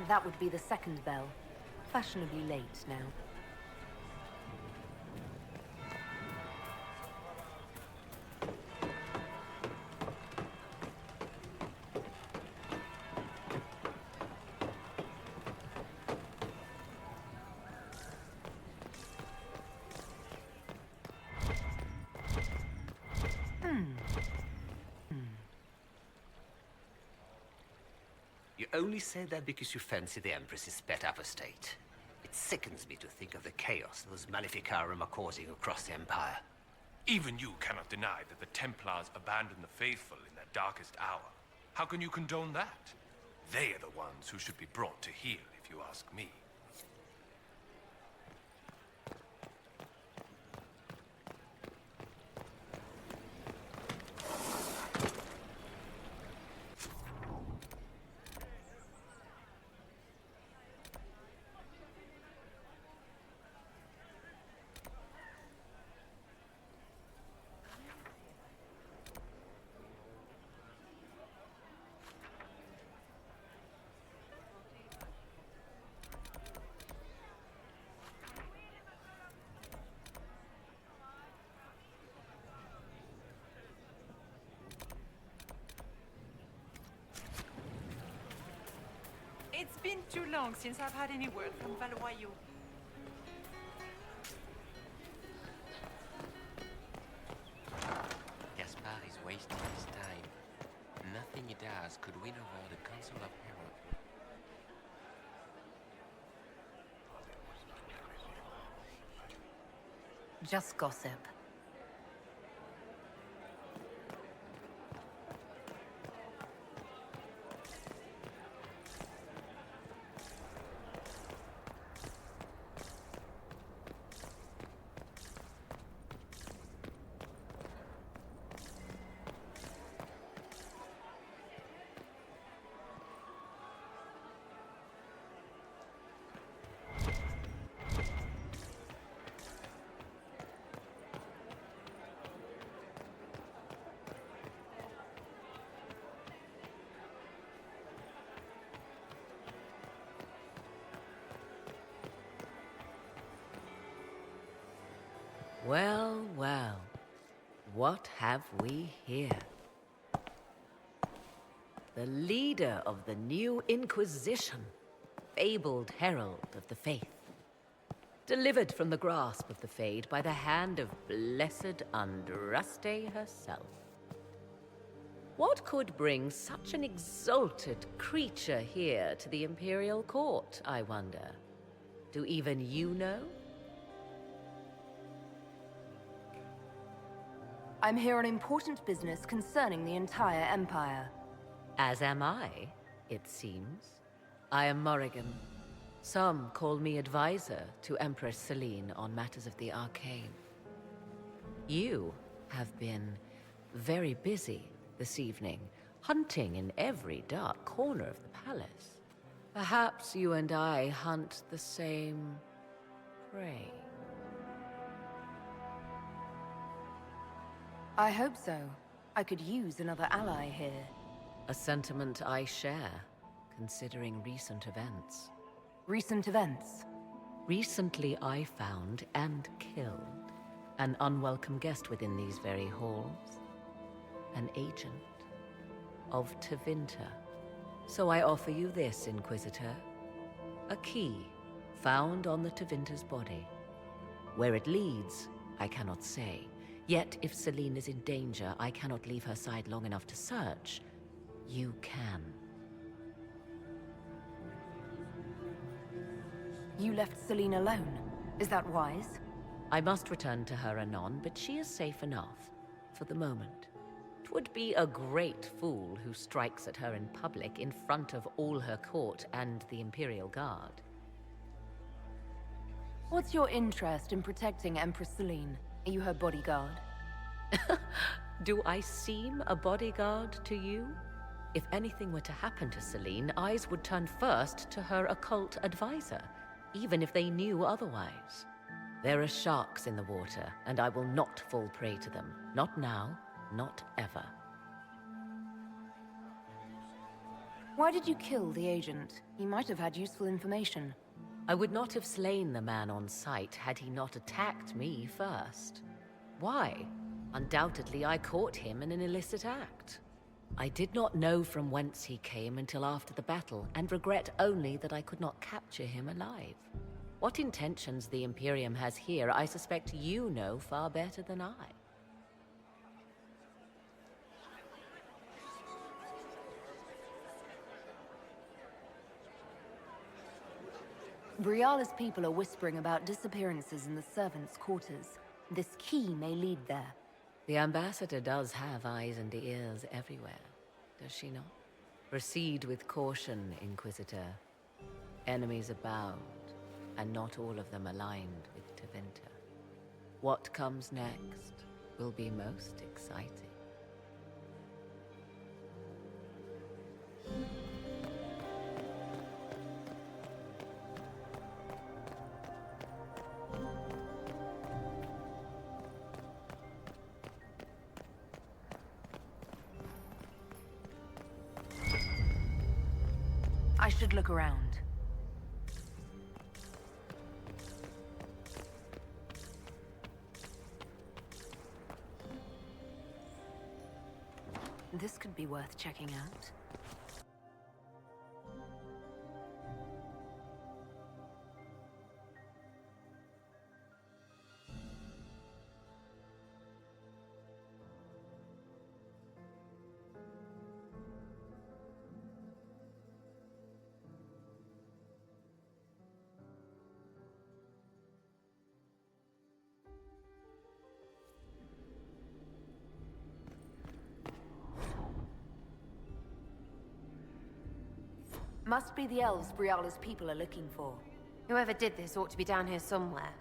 That would be the second bell. Fashionably late now. You only say that because you fancy the Empress's pet apostate. It sickens me to think of the chaos those Maleficarum are causing across the Empire. Even you cannot deny that the Templars abandoned the faithful in their darkest hour. How can you condone that? They are the ones who should be brought to heel, if you ask me. It's been too long since I've had any word from Valois. Gaspard is wasting his time. Nothing he does could win over the Council of Herald. Just gossip. Well, well. What have we here? The leader of the new Inquisition, fabled herald of the faith. Delivered from the grasp of the Fade by the hand of blessed Andraste herself. What could bring such an exalted creature here to the Imperial Court, I wonder? Do even you know? I'm here on important business concerning the entire Empire. As am I, it seems. I am Morrigan. Some call me advisor to Empress Celine on matters of the arcane. You have been very busy this evening, hunting in every dark corner of the palace. Perhaps you and I hunt the same prey. I hope so. I could use another ally here. A sentiment I share, considering recent events. Recent events? Recently I found and killed an unwelcome guest within these very halls. An agent of Tevinter. So I offer you this, Inquisitor. A key found on the Tevinter's body. Where it leads, I cannot say. Yet, if Celine is in danger, I cannot leave her side long enough to search. You can. You left Celine alone. Is that wise? I must return to her anon, but she is safe enough, for the moment. 'Twould be a great fool who strikes at her in public in front of all her court and the Imperial Guard. What's your interest in protecting Empress Celine? Are you her bodyguard? Do I seem a bodyguard to you? If anything were to happen to Celine, eyes would turn first to her occult advisor, even if they knew otherwise. There are sharks in the water, and I will not fall prey to them. Not now, not ever. Why did you kill the agent? He might have had useful information. I would not have slain the man on sight had he not attacked me first. Why? Undoubtedly, I caught him in an illicit act. I did not know from whence he came until after the battle, and regret only that I could not capture him alive. What intentions the Imperium has here, I suspect you know far better than I. Briala's people are whispering about disappearances in the servants' quarters. This key may lead there. The ambassador does have eyes and ears everywhere, does she not? Proceed with caution, Inquisitor. Enemies abound, and not all of them aligned with Tevinter. What comes next will be most exciting. I should look around. This could be worth checking out. Must be the elves Briala's people are looking for. Whoever did this ought to be down here somewhere.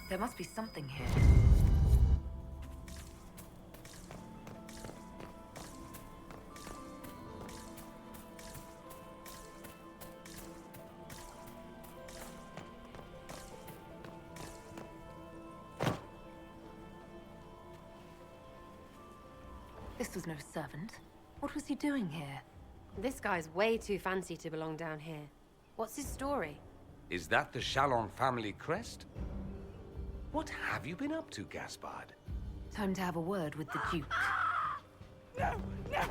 There must be something here. This was no servant. What was he doing here? This guy's way too fancy to belong down here. What's his story? Is that the Chalon family crest? What have you been up to, Gaspard? Time to have a word with the Duke. No! No!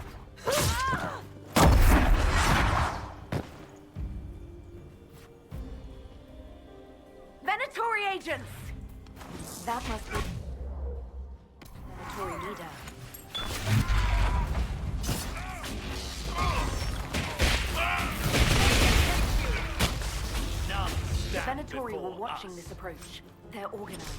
Venatori agents! That must be... Venatori leader. The Venatori were watching this approach. They're organized.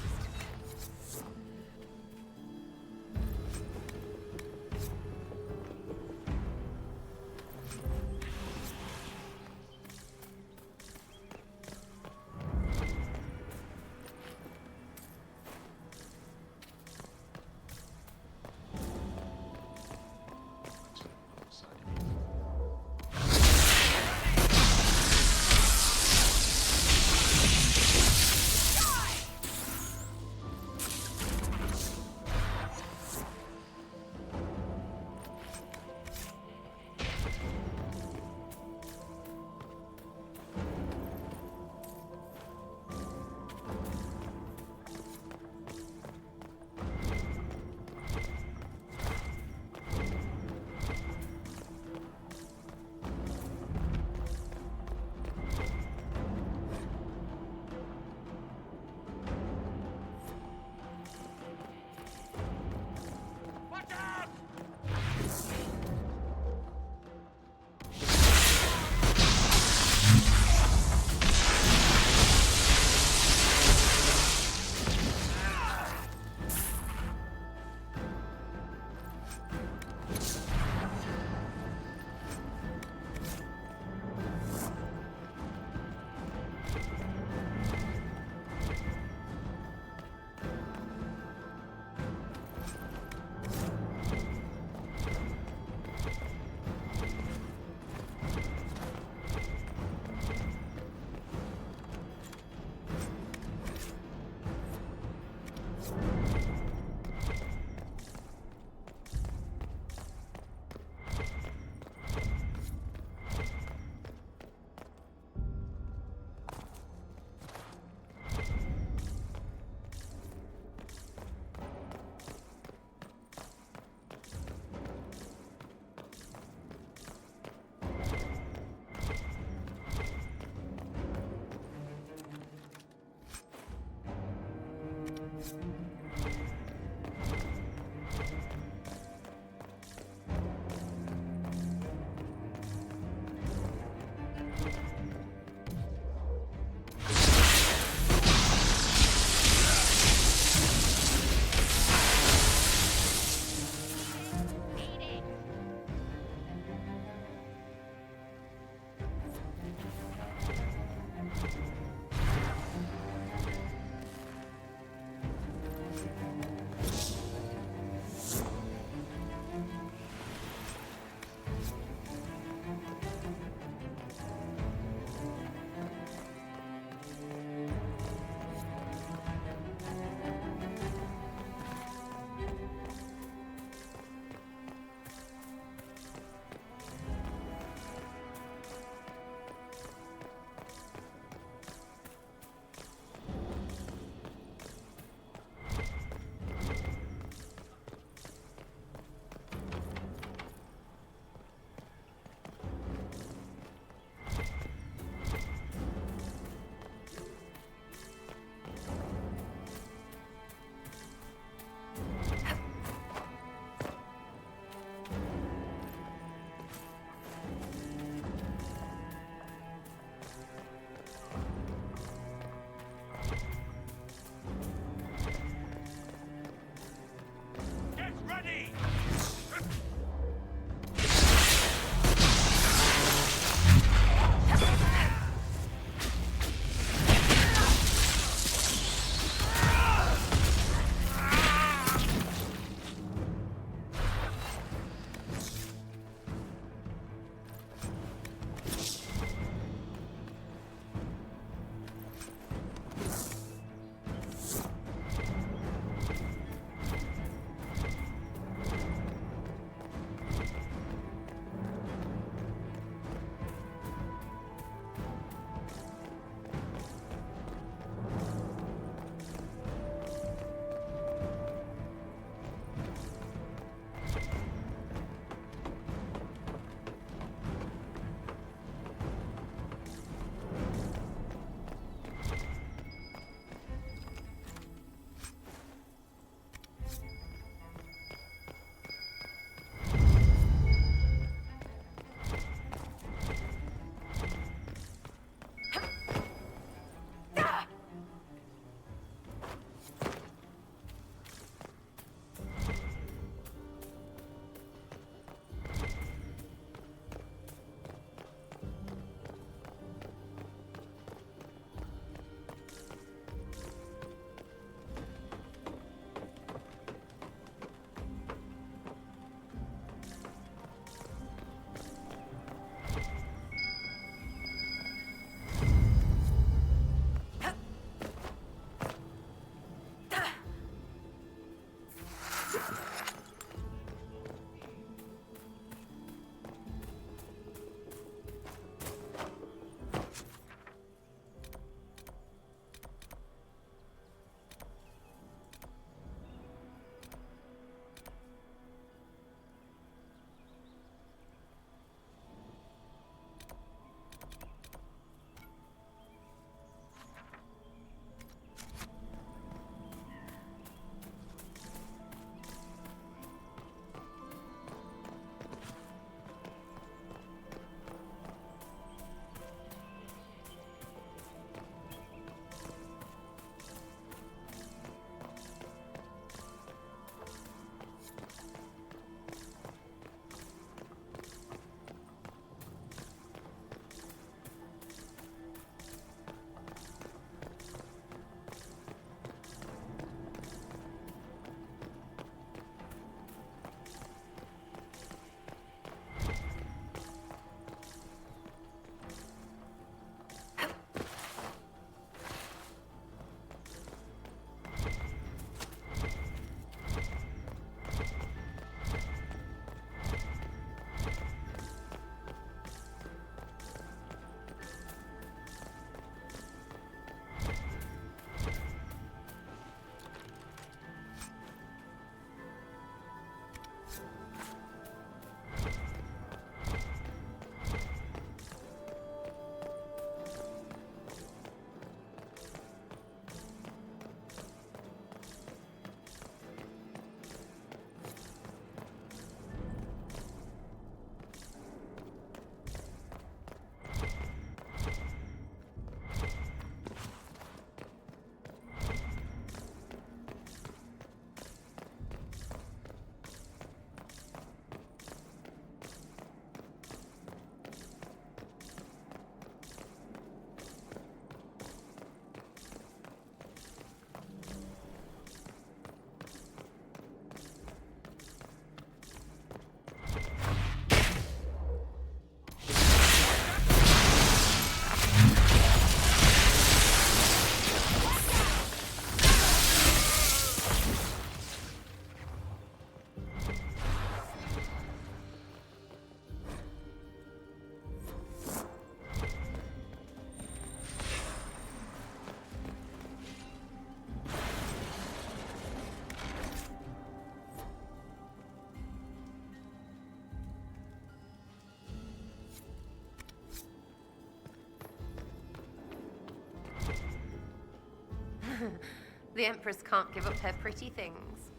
The Empress can't give up her pretty things.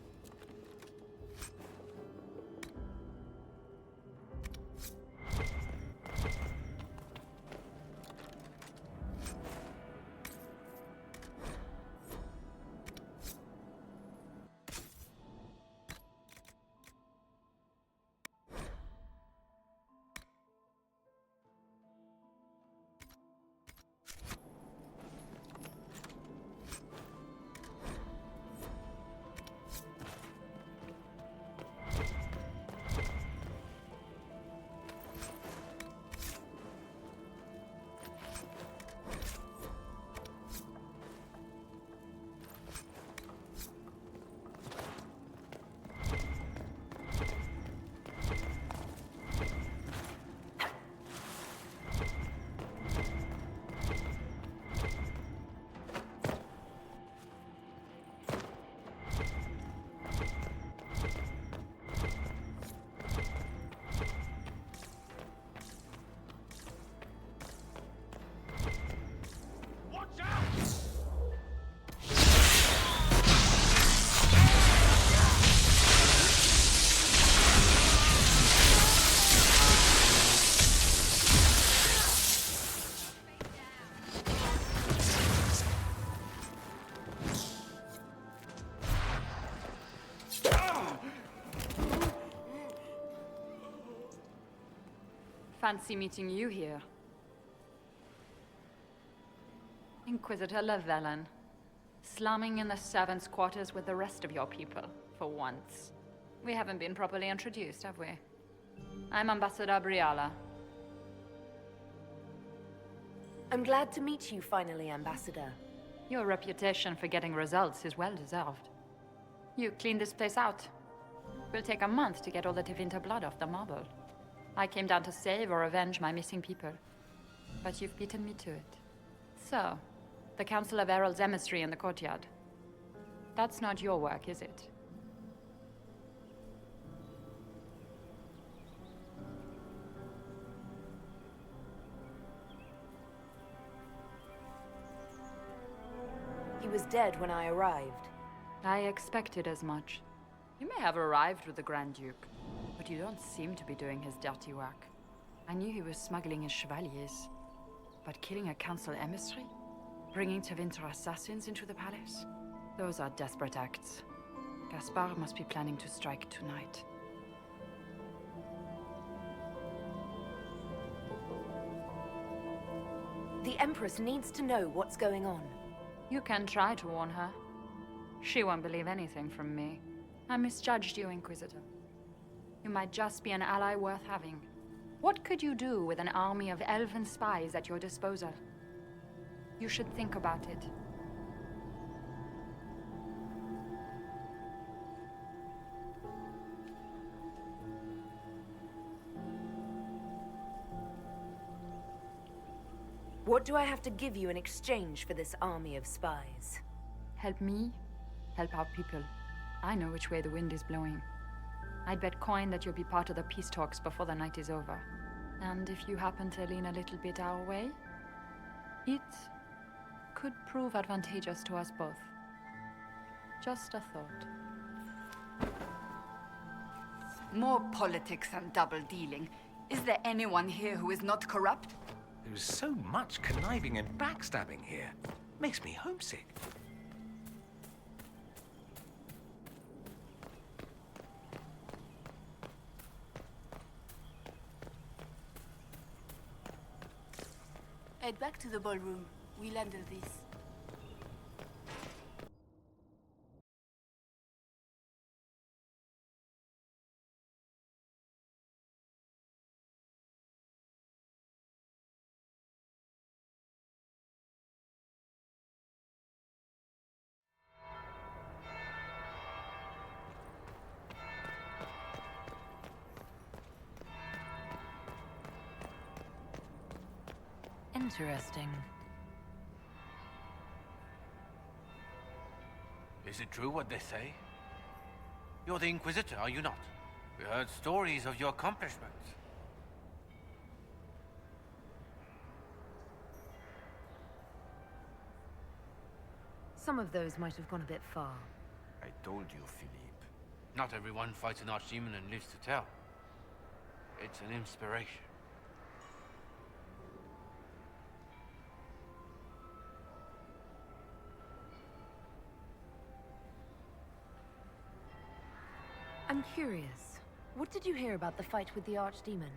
Fancy meeting you here. Inquisitor Llewellyn. Slumming in the servants' quarters with the rest of your people, for once. We haven't been properly introduced, have we? I'm Ambassador Briala. I'm glad to meet you finally, Ambassador. Your reputation for getting results is well deserved. You cleaned this place out. Will take a month to get all the Tevinter blood off the marble. I came down to save or avenge my missing people. But you've beaten me to it. So, the Council of Herald's emissary in the courtyard. That's not your work, is it? He was dead when I arrived. I expected as much. You may have arrived with the Grand Duke, but you don't seem to be doing his dirty work. I knew he was smuggling his chevaliers. But killing a council emissary? Bringing Tevinter assassins into the palace? Those are desperate acts. Gaspar must be planning to strike tonight. The Empress needs to know what's going on. You can try to warn her. She won't believe anything from me. I misjudged you, Inquisitor. You might just be an ally worth having. What could you do with an army of elven spies at your disposal? You should think about it. What do I have to give you in exchange for this army of spies? Help me, help our people. I know which way the wind is blowing. I'd bet coin that you'll be part of the peace talks before the night is over. And if you happen to lean a little bit our way, it could prove advantageous to us both. Just a thought. More politics and double-dealing. Is there anyone here who is not corrupt? There's so much conniving and backstabbing here. Makes me homesick. Head back to the ballroom. We'll handle this. Interesting. Is it true what they say? You're the Inquisitor, are you not? We heard stories of your accomplishments. some of those might have gone a bit far. I told you, Philippe. Not everyone fights an archdemon and lives to tell. It's an inspiration. I'm curious. What did you hear about the fight with the Archdemon?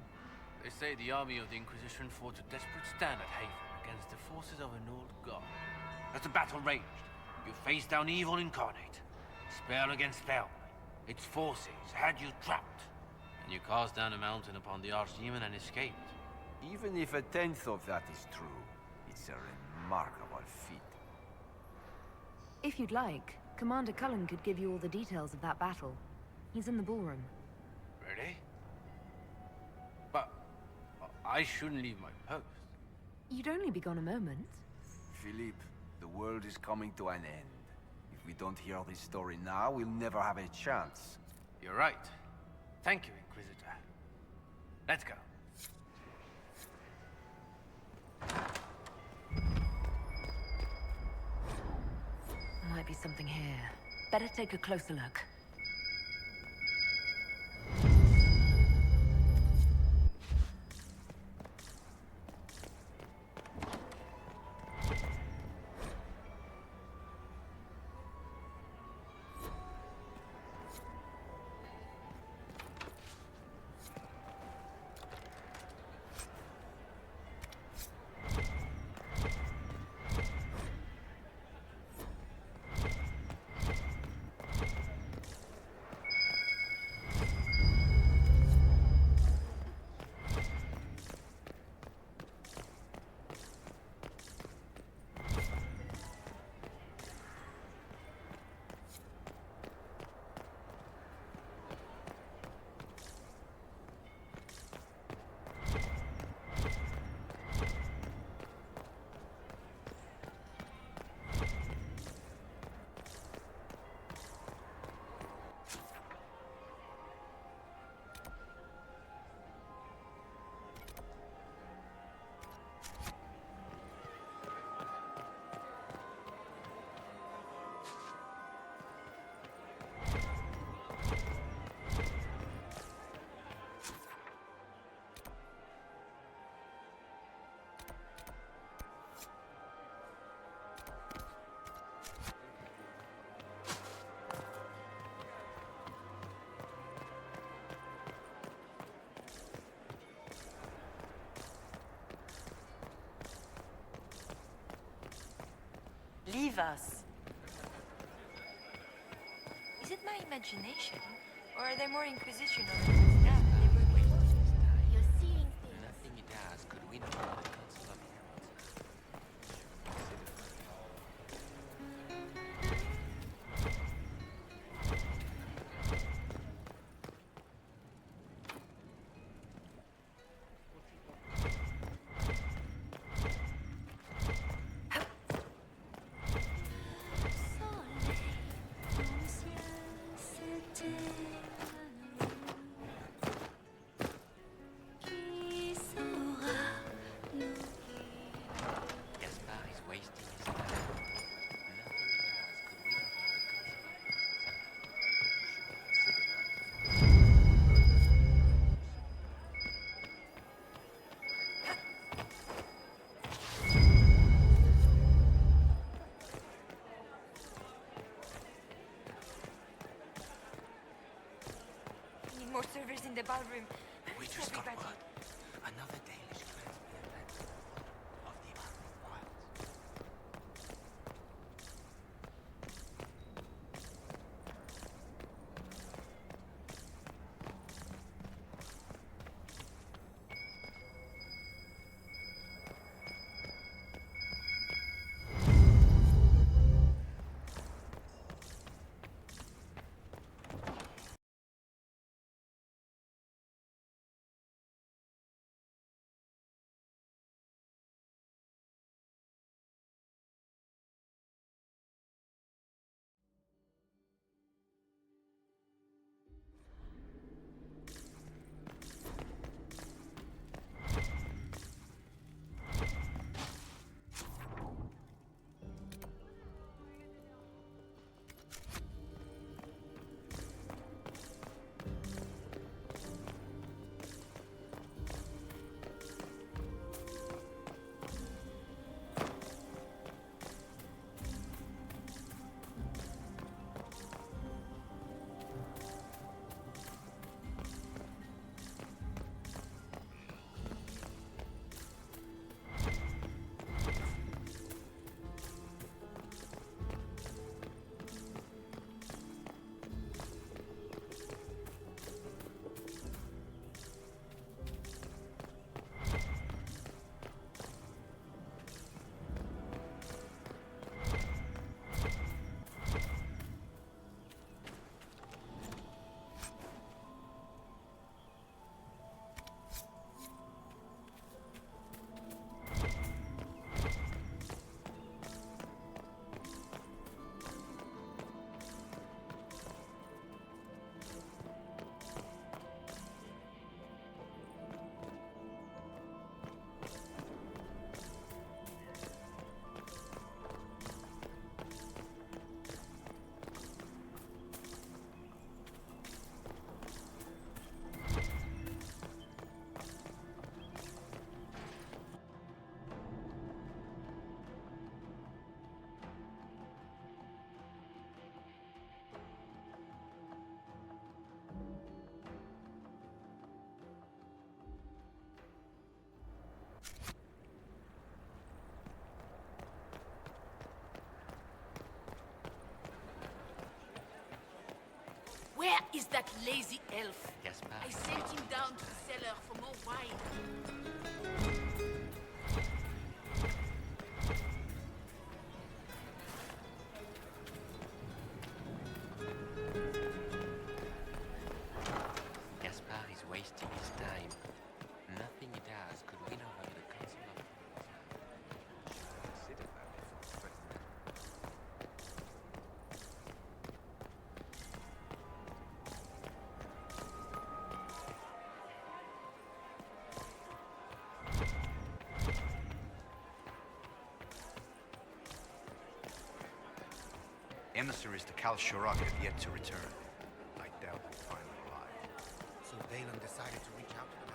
They say the army of the Inquisition fought a desperate stand at Haven against the forces of an old god. As the battle raged, you faced down evil incarnate. Spell against spell. Its forces had you trapped. And you cast down a mountain upon the Archdemon and escaped. Even if a tenth of that is true, it's a remarkable feat. If you'd like, Commander Cullen could give you all the details of that battle. He's in the ballroom. Really? But I shouldn't leave my post. You'd only be gone a moment. Philippe, the world is coming to an end. If we don't hear this story now, we'll never have a chance. You're right. Thank you, Inquisitor. Let's go. Might be something here. Better take a closer look. Leave us. Is it my imagination? Or are there more Inquisition on the yeah, they were before? You're seeing things. Nothing he does could win over the Council of Heralds. Gaspard is wasting his time. Nothing he does could win over the Council of Heralds. Need more servers in the ballroom. We just got Everybody. word. Another Danish clansman of the Wilds. is that lazy elf? Gaspar. I sent him down to the cellar for more wine. Gaspar is wasting his time. Nothing he does could win over the Council of Consider that before threatening. Emissaries to Kal Shurak have yet to return. I doubt we'll find them alive. So Balin decided to reach out to them.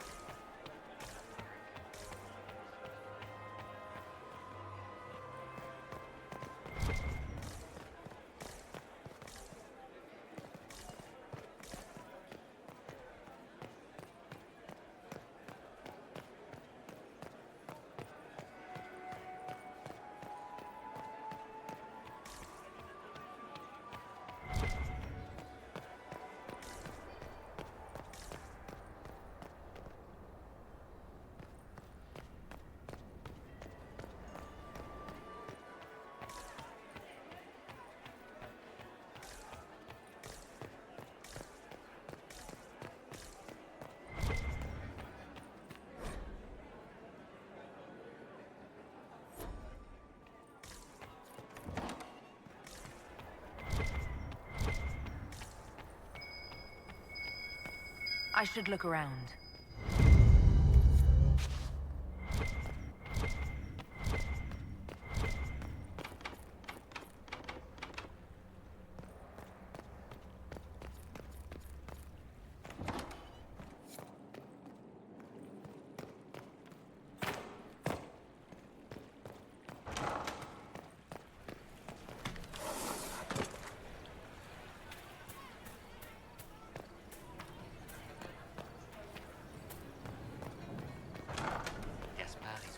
I should look around.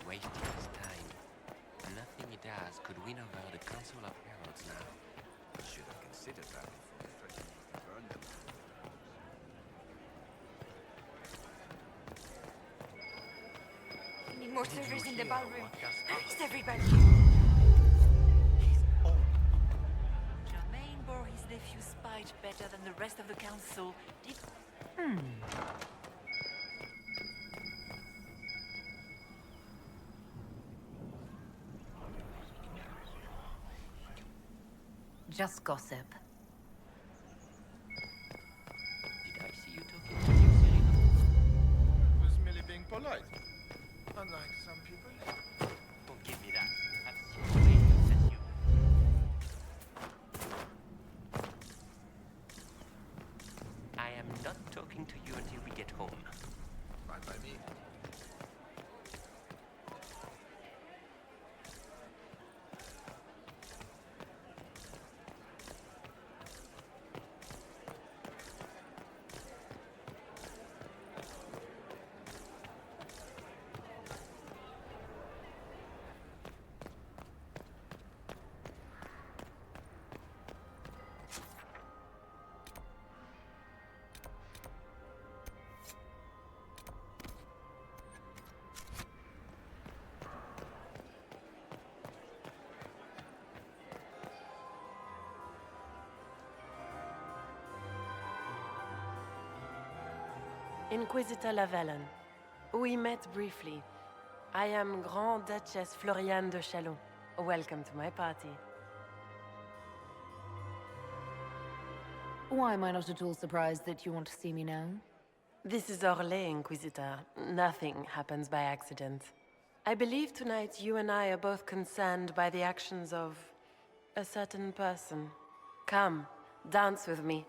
wasting his time. Nothing he does could win over the Council of Heralds now. Should have considered that before threatening to burn them. We need more servers in the ballroom. Where is everybody? Germain bore his nephew's spite better than the rest of the council. Just gossip. Did I see you talking to you, Cyril? Was merely being polite. Unlike some people. Don't give me that. That's the way he said you. I am not talking to you until we get home. Fine by me. Inquisitor Lavalin. We met briefly. I am Grand Duchess Floriane de Chalon. Welcome to my party. Why am I not at all surprised that you want to see me now? This is Orlais, Inquisitor. Nothing happens by accident. I believe tonight you and I are both concerned by the actions of a certain person. Come, dance with me.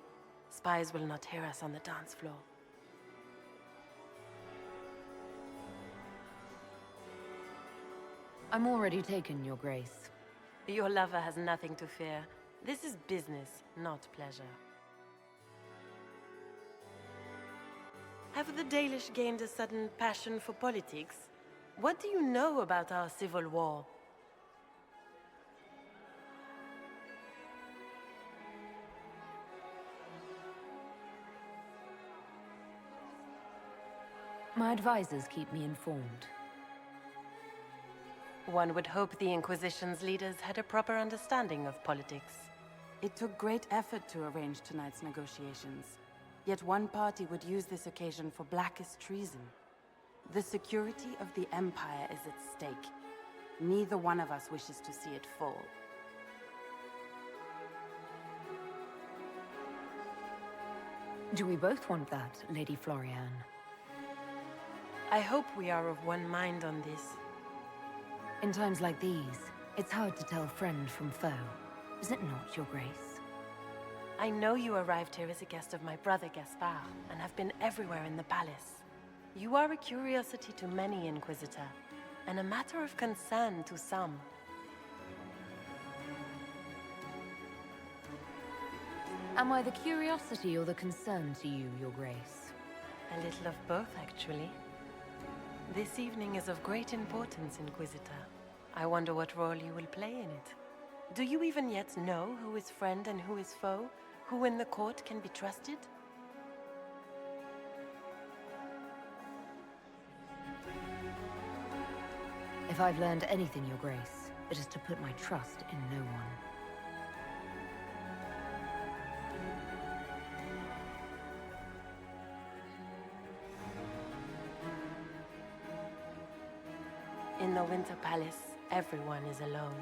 Spies will not hear us on the dance floor. I'm already taken, Your Grace. Your lover has nothing to fear. This is business, not pleasure. Have the Dalish gained a sudden passion for politics? What do you know about our civil war? My advisors keep me informed. One would hope the Inquisition's leaders had a proper understanding of politics. It took great effort to arrange tonight's negotiations. Yet one party would use this occasion for blackest treason. The security of the Empire is at stake. Neither one of us wishes to see it fall. Do we both want that, Lady Florian? I hope we are of one mind on this. In times like these, it's hard to tell friend from foe. Is it not, Your Grace? I know you arrived here as a guest of my brother Gaspard, and have been everywhere in the palace. You are a curiosity to many, Inquisitor, and a matter of concern to some. Am I the curiosity or the concern to you, Your Grace? A little of both, actually. This evening is of great importance, Inquisitor. I wonder what role you will play in it. Do you even yet know who is friend and who is foe? Who in the court can be trusted? If I've learned anything, Your Grace, it is to put my trust in no one. In the Winter Palace, everyone is alone.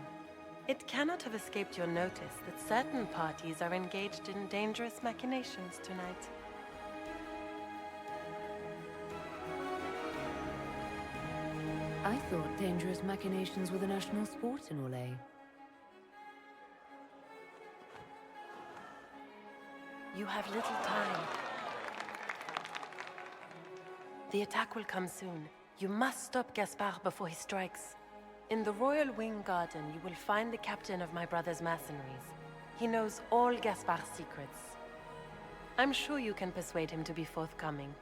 It cannot have escaped your notice that certain parties are engaged in dangerous machinations tonight. I thought dangerous machinations were the national sport in Orlais. You have little time. The attack will come soon. You must stop Gaspard before he strikes. In the Royal Wing Garden, you will find the captain of my brother's mercenaries. He knows all Gaspard's secrets. I'm sure you can persuade him to be forthcoming.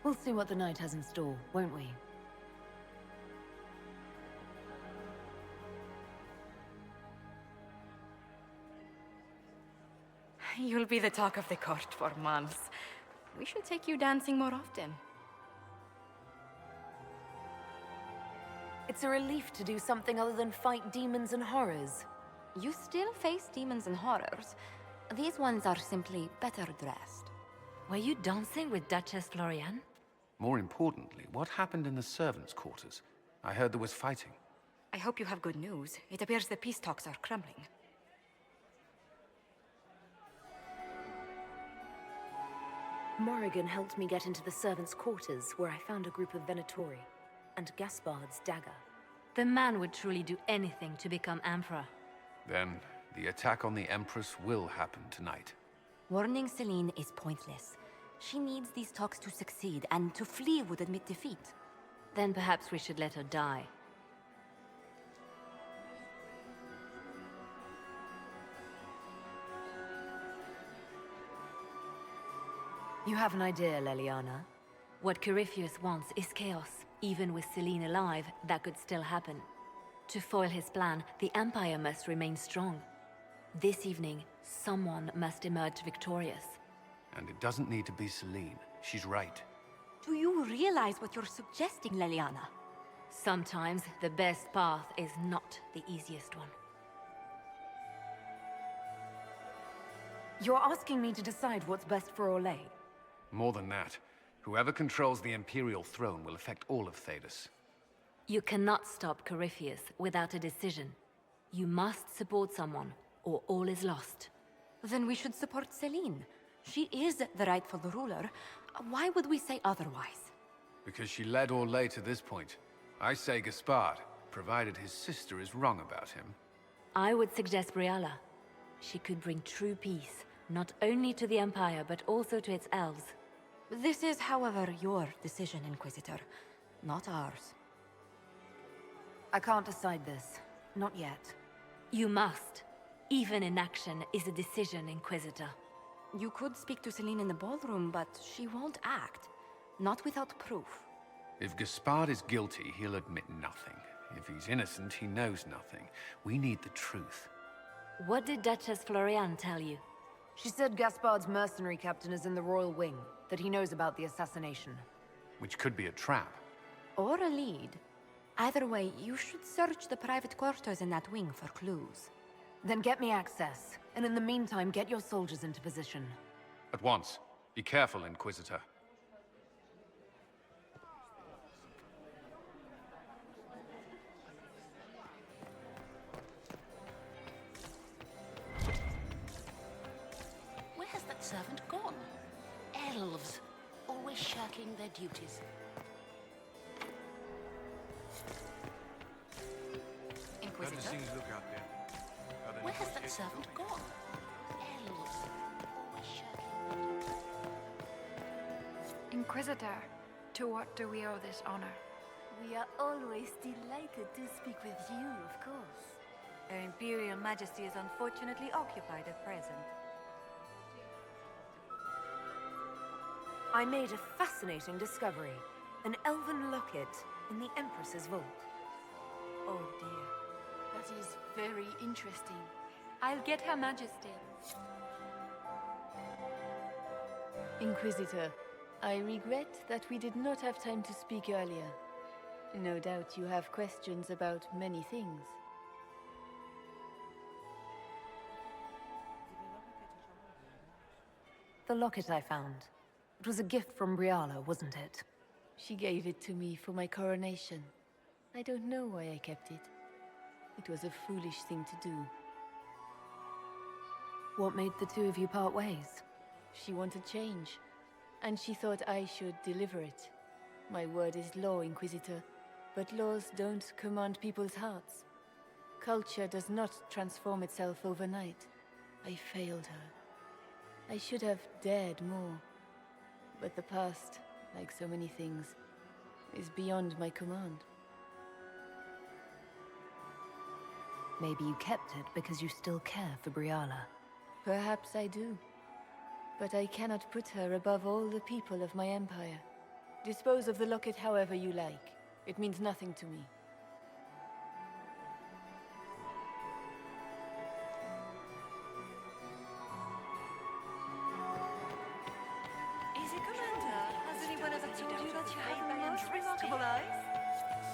We'll see what the night has in store, won't we? You'll be the talk of the court for months. We should take you dancing more often. It's a relief to do something other than fight demons and horrors. You still face demons and horrors. These ones are simply better dressed. Were you dancing with Duchess Florian? More importantly, what happened in the servants' quarters? I heard there was fighting. I hope you have good news. It appears the peace talks are crumbling. Morrigan helped me get into the servants' quarters, where I found a group of Venatori, and Gaspard's dagger. The man would truly do anything to become Emperor. Then, the attack on the Empress will happen tonight. Warning Celine is pointless. She needs these talks to succeed, and to flee would admit defeat. Then perhaps we should let her die. You have an idea, Leliana? What Corypheus wants is chaos. Even with Celine alive, that could still happen. To foil his plan, the Empire must remain strong. This evening, someone must emerge victorious. And it doesn't need to be Celine. She's right. Do you realize what you're suggesting, Leliana? Sometimes the best path is not the easiest one. You're asking me to decide what's best for Orlais? More than that, whoever controls the Imperial throne will affect all of Thedas. You cannot stop Corypheus without a decision. You must support someone, or all is lost. Then we should support Celine. She is the rightful ruler. Why would we say otherwise? Because she led Orlais to this point. I say Gaspard, provided his sister is wrong about him. I would suggest Brialla. She could bring true peace, not only to the Empire, but also to its elves. This is, however, your decision, Inquisitor, not ours. I can't decide this. Not yet. You must. Even inaction is a decision, Inquisitor. You could speak to Celine in the ballroom, but she won't act. Not without proof. If Gaspard is guilty, he'll admit nothing. If he's innocent, he knows nothing. We need the truth. What did Duchess Florian tell you? She said Gaspard's mercenary captain is in the Royal Wing, that he knows about the assassination. which could be a trap. Or a lead. Either way, you should search the private quarters in that wing for clues. Then get me access, and in the meantime, get your soldiers into position. At once. Be careful, Inquisitor. Where has that servant gone? Elves, always shirking their duties. Inquisitor? How does things look out there? Are they Where has that negotiating servant buildings? gone? Elves, always shirking their duties. Inquisitor, to what do we owe this honor? We are always delighted to speak with you, of course. Her Imperial Majesty is unfortunately occupied at present. I made a fascinating discovery. An elven locket in the Empress's vault. Oh dear. That is very interesting. I'll get Her Majesty. Inquisitor, I regret that we did not have time to speak earlier. No doubt you have questions about many things. The locket I found. It was a gift from Briala, wasn't it? She gave it to me for my coronation. I don't know why I kept it. It was a foolish thing to do. What made the two of you part ways? She wanted change, and she thought I should deliver it. My word is law, Inquisitor, but laws don't command people's hearts. Culture does not transform itself overnight. I failed her. I should have dared more. But the past, like so many things, is beyond my command. Maybe you kept it because you still care for Briala. Perhaps I do. But I cannot put her above all the people of my empire. Dispose of the locket however you like. It means nothing to me. Easy, Commander. Has anyone ever told you that you have the most remarkable eyes?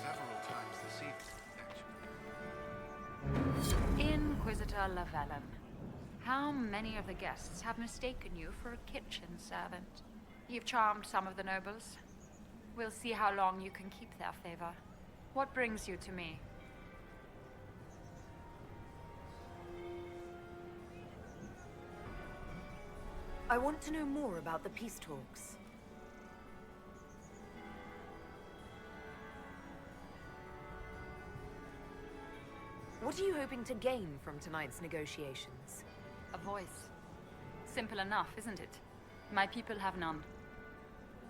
Several times this evening, actually. Inquisitor Lavellum, how many of the guests have mistaken you for a kitchen servant? You've charmed some of the nobles. We'll see how long you can keep their favor. What brings you to me? I want to know more about the peace talks. What are you hoping to gain from tonight's negotiations? A voice. Simple enough, isn't it? My people have none.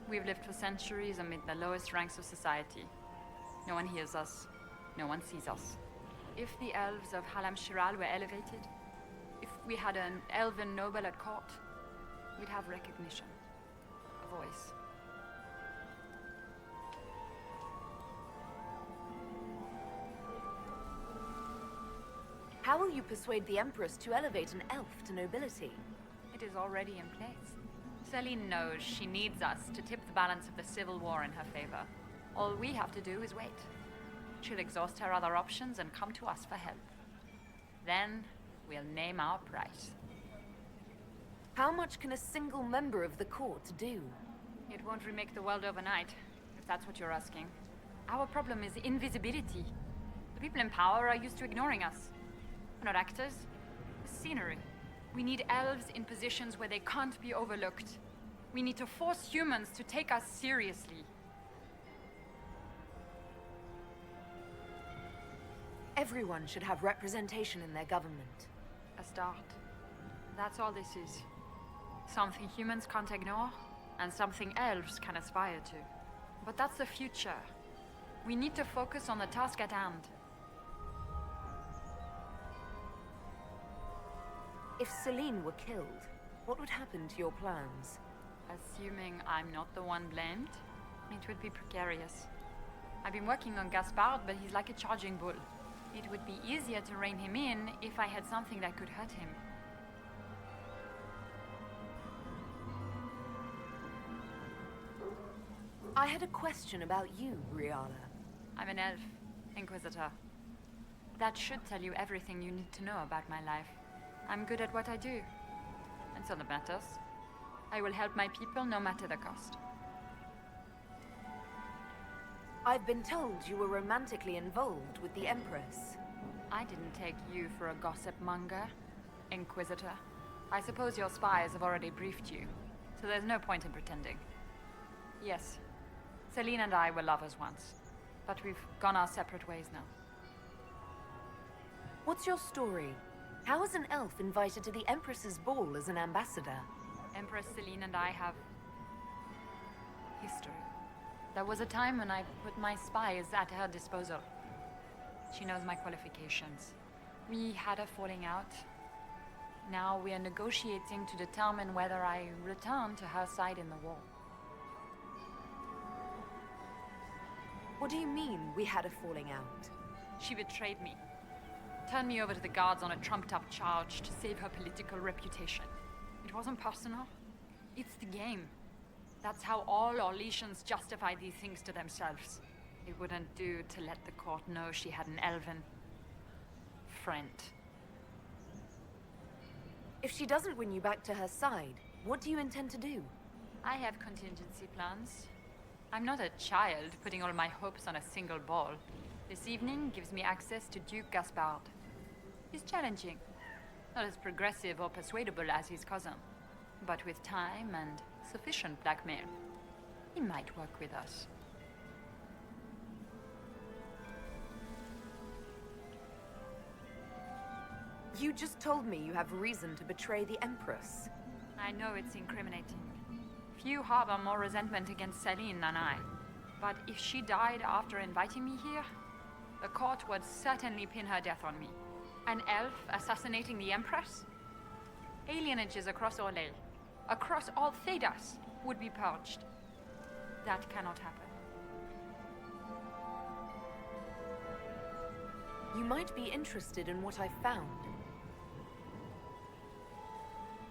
We've lived for centuries amid the lowest ranks of society. No one hears us. No one sees us. If the elves of Halam Shiral were elevated, if we had an elven noble at court, we'd have recognition. A voice. How will you persuade the Empress to elevate an elf to nobility? It is already in place. Celine knows she needs us to tip the balance of the civil war in her favor. All we have to do is wait. She'll exhaust her other options and come to us for help. Then, we'll name our price. How much can a single member of the court do? It won't remake the world overnight, if that's what you're asking. Our problem is invisibility. The people in power are used to ignoring us. We're not actors. We're scenery. We need elves in positions where they can't be overlooked. We need to force humans to take us seriously. Everyone should have representation in their government. A start. That's all this is. Something humans can't ignore, and something elves can aspire to. But that's the future. We need to focus on the task at hand. If Celine were killed, what would happen to your plans? Assuming I'm not the one blamed, it would be precarious. I've been working on Gaspard, but he's like a charging bull. It would be easier to rein him in if I had something that could hurt him. I had a question about you, Riala. I'm an elf, Inquisitor. That should tell you everything you need to know about my life. I'm good at what I do. And so that matters. I will help my people no matter the cost. I've been told you were romantically involved with the Empress. I didn't take you for a gossip monger, Inquisitor. I suppose your spies have already briefed you, so there's no point in pretending. Yes, Celine and I were lovers once, but we've gone our separate ways now. What's your story? How is an elf invited to the Empress's ball as an ambassador? Empress Celine and I have history. There was a time when I put my spies at her disposal. She knows my qualifications. We had a falling out. Now we are negotiating to determine whether I return to her side in the war. What do you mean, we had a falling out? She betrayed me. Turned me over to the guards on a trumped-up charge to save her political reputation. It wasn't personal. It's the game. That's how all Orlesians justify these things to themselves. It wouldn't do to let the court know she had an elven friend. If she doesn't win you back to her side, what do you intend to do? I have contingency plans. I'm not a child putting all my hopes on a single ball. This evening gives me access to Duke Gaspard. He's challenging. Not as progressive or persuadable as his cousin. But with time and sufficient blackmail, he might work with us. You just told me you have reason to betray the Empress. I know it's incriminating. Few harbor more resentment against Celine than I. But if she died after inviting me here, the court would certainly pin her death on me. An elf assassinating the Empress? Alienages across Orlais, across all Thedas, would be purged. That cannot happen. You might be interested in what I found.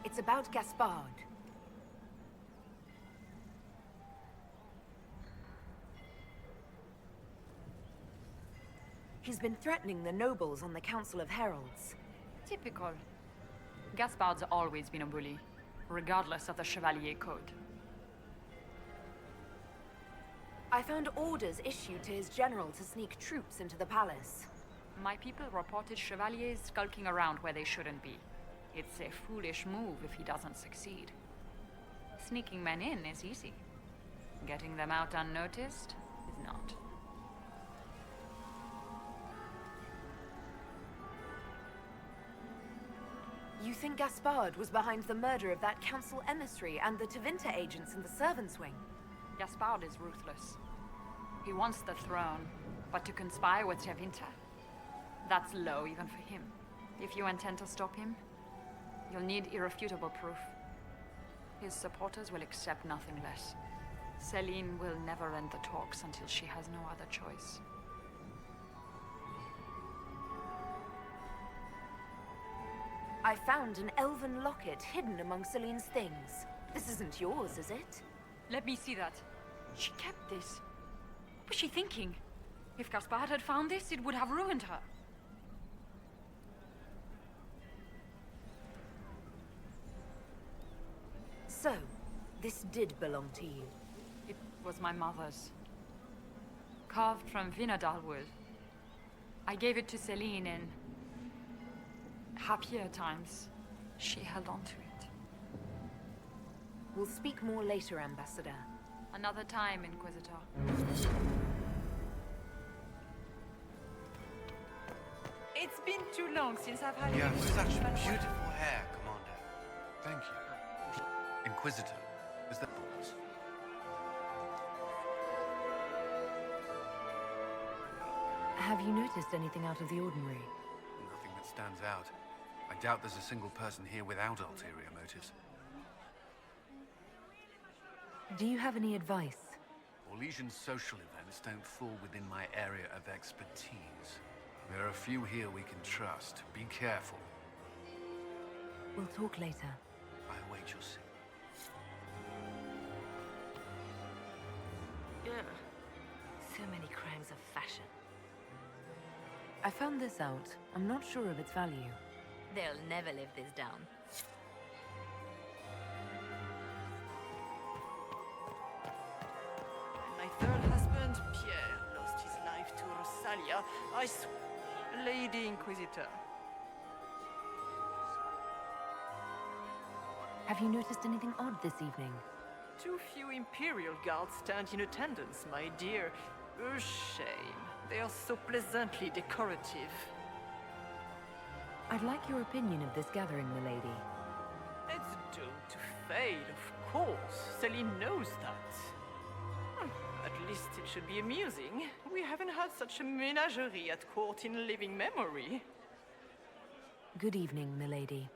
It's about Gaspard. He's been threatening the nobles on the Council of Heralds. Typical. Gaspard's always been a bully, regardless of the Chevalier Code. I found orders issued to his general to sneak troops into the palace. My people reported Chevaliers skulking around where they shouldn't be. It's a foolish move if he doesn't succeed. Sneaking men in is easy. Getting them out unnoticed is not. You think Gaspard was behind the murder of that council emissary and the Tevinter agents in the servants' wing? Gaspard is ruthless. He wants the throne, but to conspire with Tevinter, that's low even for him. If you intend to stop him, you'll need irrefutable proof. His supporters will accept nothing less. Celine will never end the talks until she has no other choice. I found an elven locket hidden among Celine's things. This isn't yours, is it? Let me see that. She kept this. What was she thinking? If Gaspard had found this, it would have ruined her. So, this did belong to you? It was my mother's. Carved from Vinodal wood. I gave it to Celine in happier times. She held on to it. We'll speak more later, Ambassador. Another time, Inquisitor. It's been too long since I've had You have you. such beautiful hair, Commander. Thank you. Inquisitor, is that balls? Have you noticed anything out of the ordinary? Nothing that stands out. I doubt there's a single person here without ulterior motives. Do you have any advice? Orlesian social events don't fall within my area of expertise. There are a few here we can trust. Be careful. We'll talk later. I await your signal. Ugh. So many crimes of fashion. I found this out. I'm not sure of its value. They'll never live this down. My third husband, Pierre, lost his life to Rosalia. Lady Inquisitor. Have you noticed anything odd this evening? Too few Imperial guards stand in attendance, my dear. A shame. They are so pleasantly decorative. I'd like your opinion of this gathering, milady. It's doomed to fail, of course. Celine knows that. At least it should be amusing. We haven't had such a menagerie at court in living memory. Good evening, milady.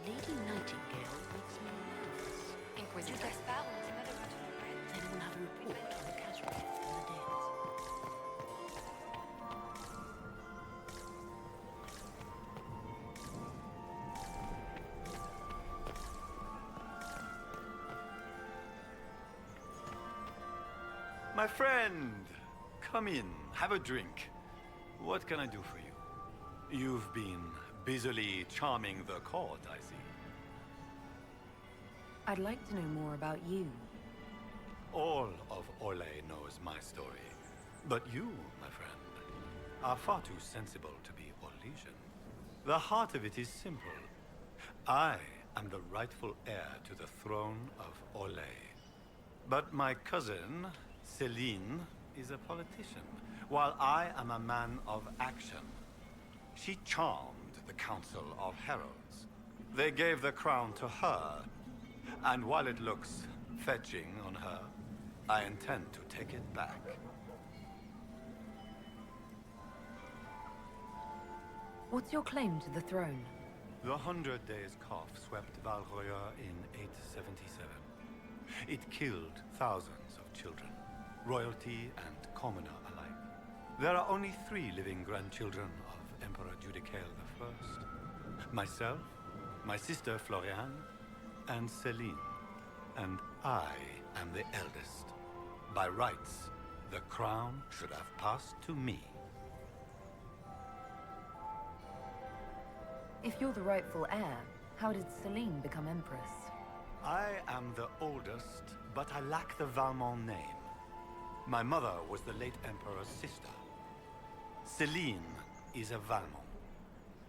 Lady Nightingale makes me nervous. Inquisitor Gaspard wants another battle of bread. Does anyone have a report on the casualties and the deaths? My friend, come in, have a drink. What can I do for you? You've been busily charming the court, I see. I'd like to know more about you. All of Orlais knows my story. But you, my friend, are far too sensible to be Orlesian. The heart of it is simple. I am the rightful heir to the throne of Orlais. But my cousin, Celine, is a politician, while I am a man of action. She charmed the Council of Heralds. They gave the crown to her, and while it looks fetching on her, I intend to take it back. What's your claim to the throne? The 100 Days Cough swept Valroya in 877. It killed thousands of children, royalty and commoner alike. There are only 3 living grandchildren of Emperor Judicael I. Myself, my sister Floriane, and Celine. And I am the eldest. By rights, the crown should have passed to me. If you're the rightful heir, how did Celine become empress? I am the oldest, but I lack the Valmont name. My mother was the late Emperor's sister. Celine is a Valmont.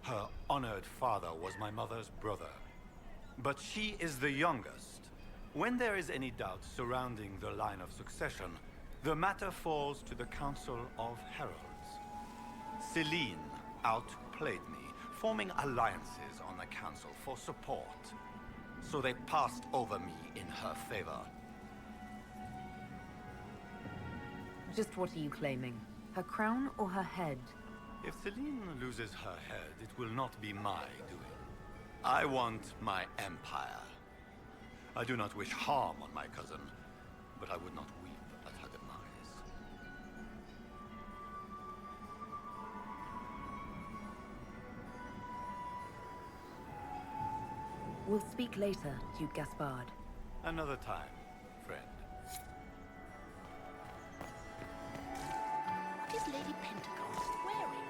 Her honored father was my mother's brother. But she is the youngest. When there is any doubt surrounding the line of succession, the matter falls to the Council of Heralds. Celine outplayed me, forming alliances on the Council for support. So they passed over me in her favor. Just what are you claiming? Her crown or her head? If Celine loses her head, it will not be my doing. I want my empire. I do not wish harm on my cousin, but I would not weep at her demise. We'll speak later, Duke Gaspard. Another time, friend. What is Lady Pentecost wearing?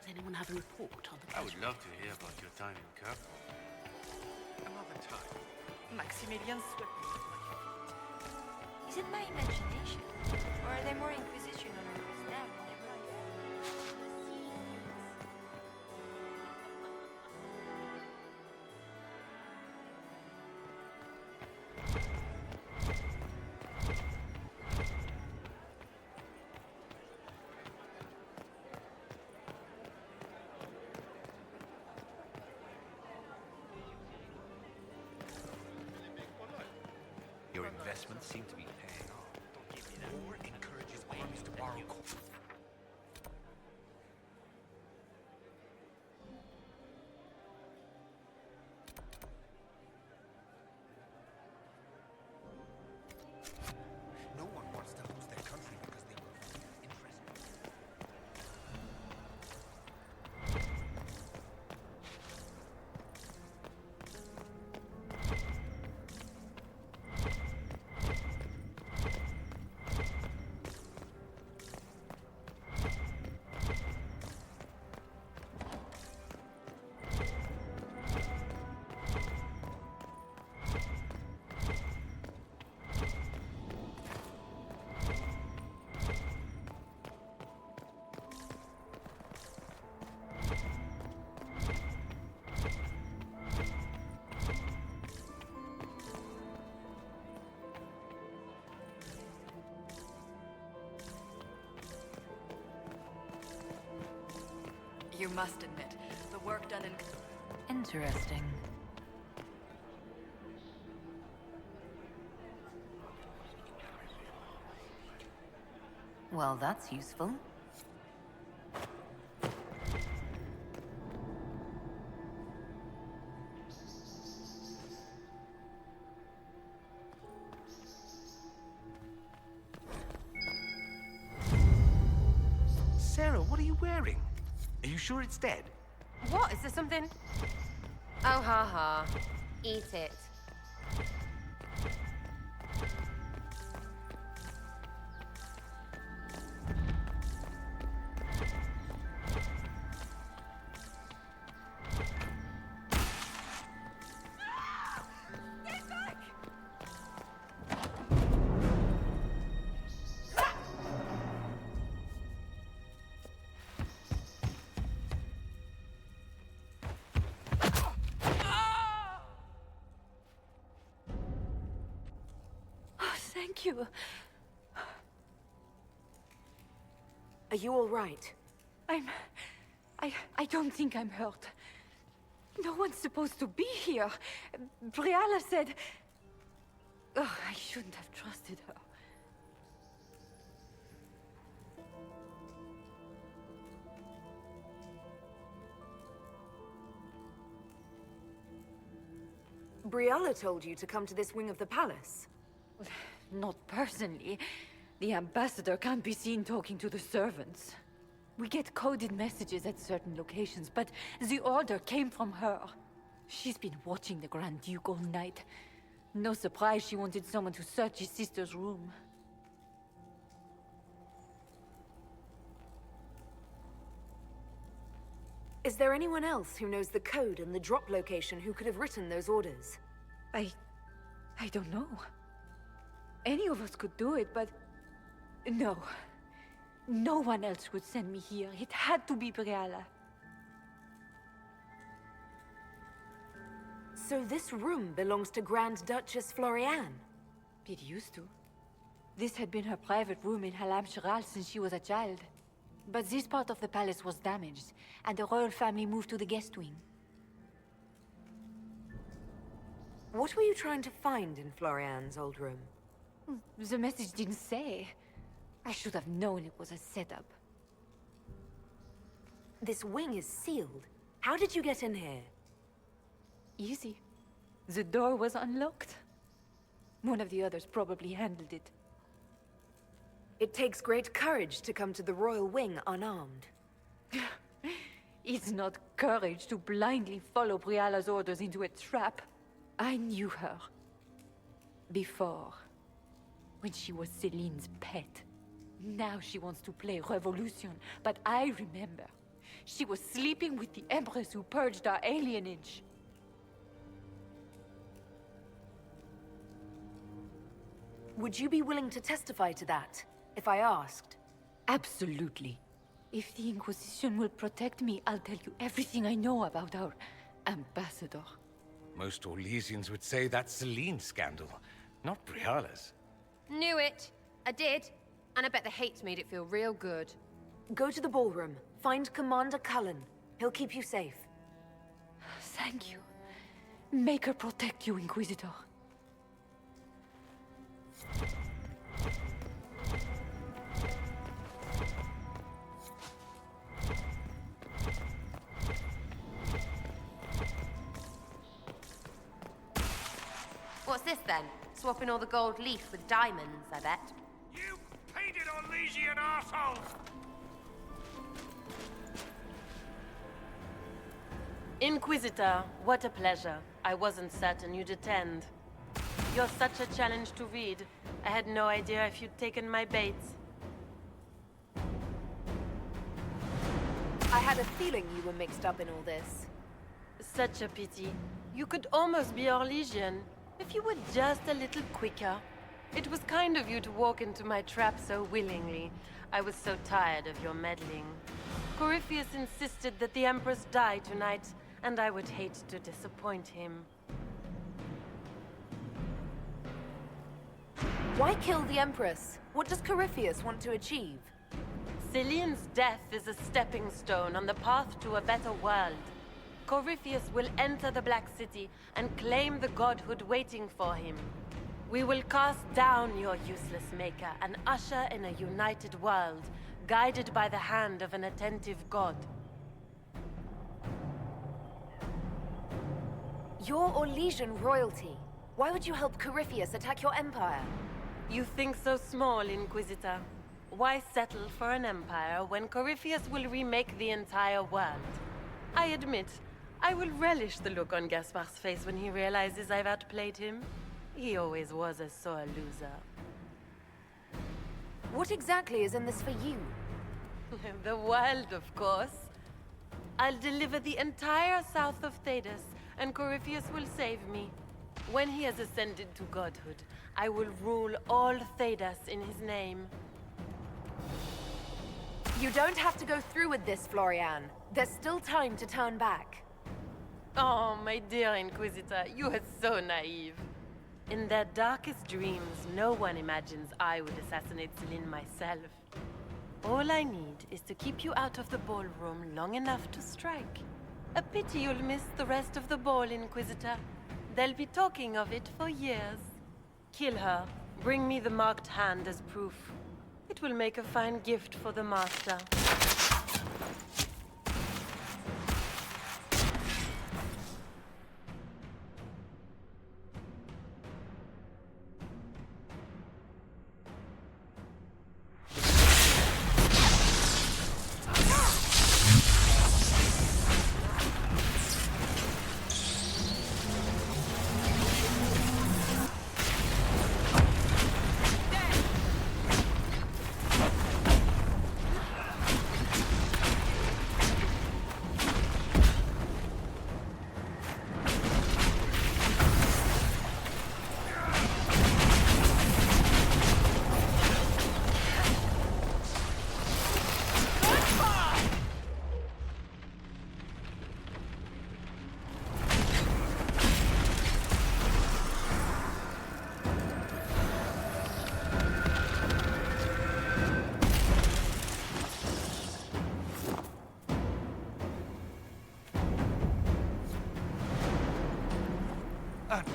Does anyone have a report on the I would love to hear about your time in Kirk. Another time. Maximilian swept me off my feet. Is it my imagination? Or are there more Inquisition honorees now than there were? investments seem to be paying off. War encourages armies to borrow coal. No one wants to lose their country because they were interested. You must admit, the work done in... Interesting. Well, that's useful. Sarah, what are you wearing? Are you sure it's dead? What? Is there something? Oh, ha ha. Eat it. Thank you. Are you all right? I don't think I'm hurt. No one's supposed to be here. Briala said... Oh, I shouldn't have trusted her. Briala told you to come to this wing of the palace. Not personally. The ambassador can't be seen talking to the servants. We get coded messages at certain locations, but the order came from her. She's been watching the Grand Duke all night. No surprise she wanted someone to search his sister's room. Is there anyone else who knows the code and the drop location who could have written those orders? I don't know. Any of us could do it, but... No. No one else would send me here. It had to be Briala. So this room belongs to Grand Duchess Floriane? It used to. This had been her private room in Halam Shiral since she was a child. But this part of the palace was damaged, and the royal family moved to the guest wing. What were you trying to find in Floriane's old room? The message didn't say. I should have known it was a setup. This wing is sealed. How did you get in here? Easy. The door was unlocked. One of the others probably handled it. It takes great courage to come to the royal wing unarmed. It's not courage to blindly follow Briala's orders into a trap. I knew her. Before. When she was Celine's pet. Now she wants to play revolution, but I remember. She was sleeping with the Empress who purged our alienage. Would you be willing to testify to that, if I asked? Absolutely. If the Inquisition will protect me, I'll tell you everything I know about our ambassador. Most Orlesians would say that's Celine's scandal, not Briala's. Knew it. I did. And I bet the hate's made it feel real good. Go to the ballroom. Find Commander Cullen. He'll keep you safe. Thank you. Make her protect you, Inquisitor. What's this then? Swapping all the gold leaf with diamonds, I bet. You painted Orlesian assholes! Inquisitor, what a pleasure. I wasn't certain you'd attend. You're such a challenge to read. I had no idea if you'd taken my bait. I had a feeling you were mixed up in all this. Such a pity. You could almost be Orlesian, if you were just a little quicker. It was kind of you to walk into my trap so willingly. I was so tired of your meddling. Corypheus insisted that the Empress die tonight, and I would hate to disappoint him. Why kill the Empress? What does Corypheus want to achieve? Celine's death is a stepping stone on the path to a better world. Corypheus will enter the Black City and claim the godhood waiting for him. We will cast down your useless maker and usher in a united world, guided by the hand of an attentive god. You're Orlesian royalty. Why would you help Corypheus attack your empire? You think so small, Inquisitor. Why settle for an empire when Corypheus will remake the entire world? I admit, I will relish the look on Gaspar's face when he realizes I've outplayed him. He always was a sore loser. What exactly is in this for you? The world, of course. I'll deliver the entire south of Thedas, and Corypheus will save me. When he has ascended to godhood, I will rule all Thedas in his name. You don't have to go through with this, Florian. There's still time to turn back. Oh, my dear Inquisitor, you are so naive. In their darkest dreams, no one imagines I would assassinate Celine myself. All I need is to keep you out of the ballroom long enough to strike. A pity you'll miss the rest of the ball, Inquisitor. They'll be talking of it for years. Kill her. Bring me the marked hand as proof. It will make a fine gift for the Master.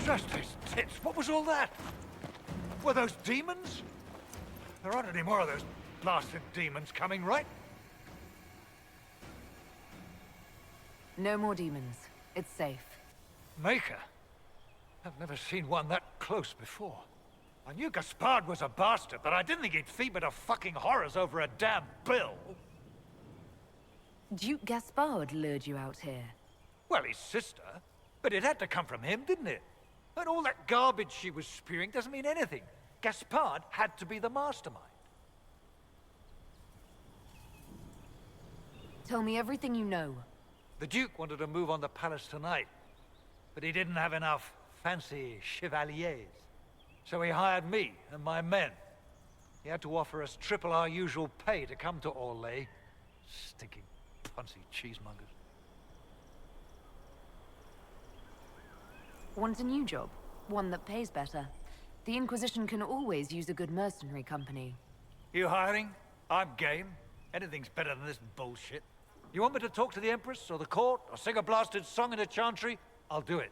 Just those tits. What was all that? Were those demons? There aren't any more of those blasted demons coming, right? No more demons. It's safe. Maker? I've never seen one that close before. I knew Gaspard was a bastard, but I didn't think he'd feed me to fucking horrors over a damn bill. Duke Gaspard lured you out here. Well, his sister. But it had to come from him, didn't it? And all that garbage she was spewing doesn't mean anything. Gaspard had to be the mastermind. Tell me everything you know. The Duke wanted to move on the palace tonight, but he didn't have enough fancy chevaliers. So he hired me and my men. He had to offer us triple our usual pay to come to Orlais. Stinking punsy cheesemongers. Want a new job? One that pays better. The Inquisition can always use a good mercenary company. You hiring? I'm game. Anything's better than this bullshit. You want me to talk to the Empress or the court or sing a blasted song in a chantry? I'll do it.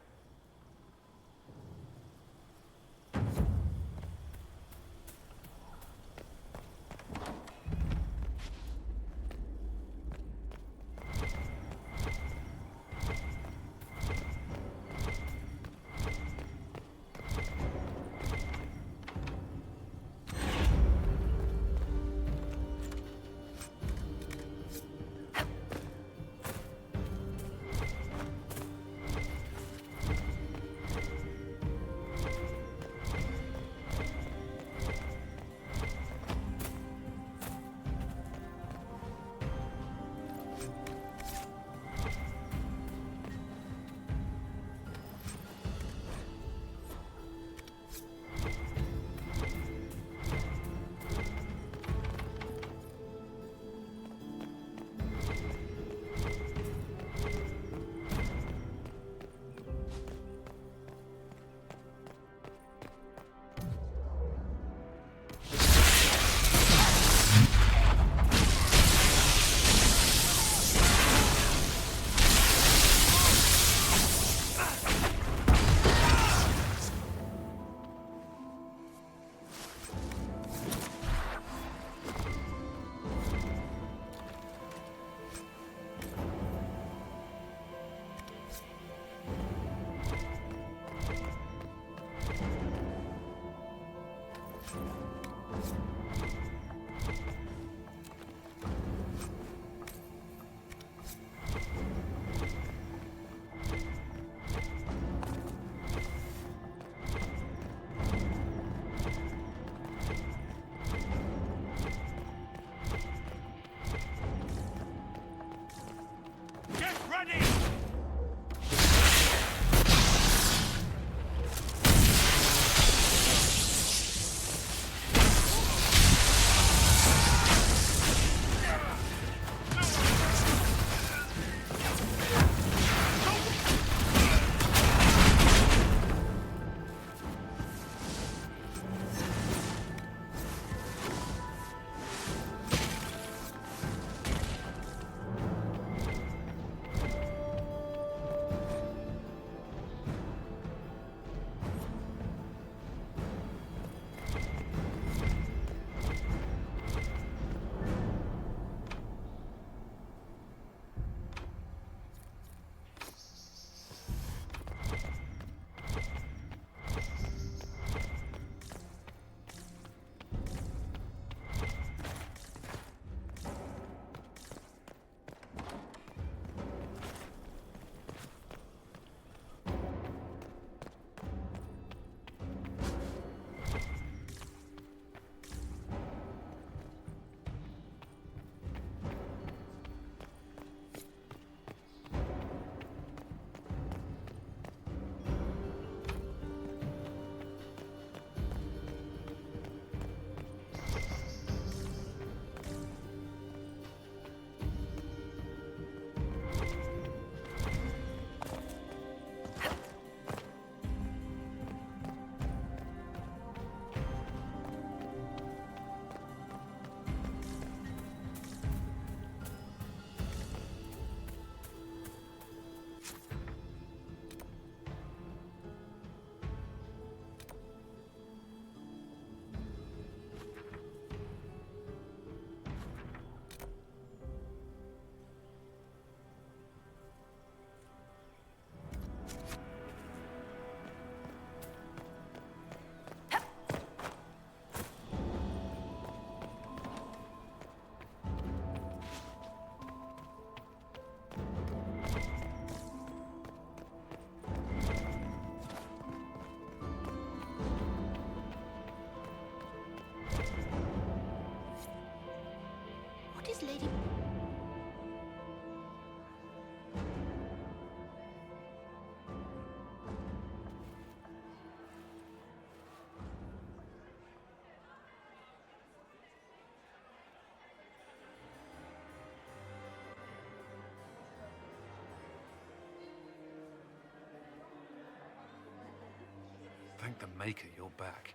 Thank the Maker you're back.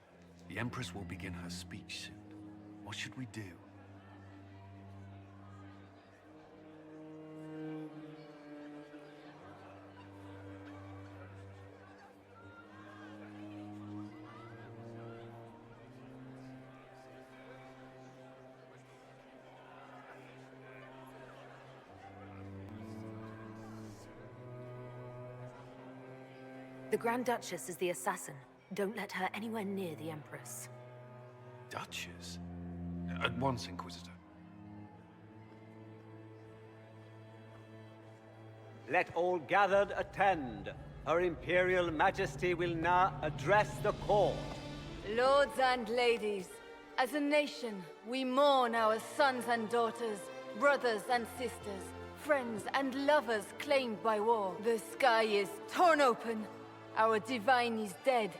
The Empress will begin her speech soon. What should we do? The Grand Duchess is the assassin. Don't let her anywhere near the Empress. Duchess? At once, Inquisitor. Let all gathered attend. Her Imperial Majesty will now address the court. Lords and ladies, as a nation, we mourn our sons and daughters, brothers and sisters, friends and lovers claimed by war. The sky is torn open. Our divine is dead,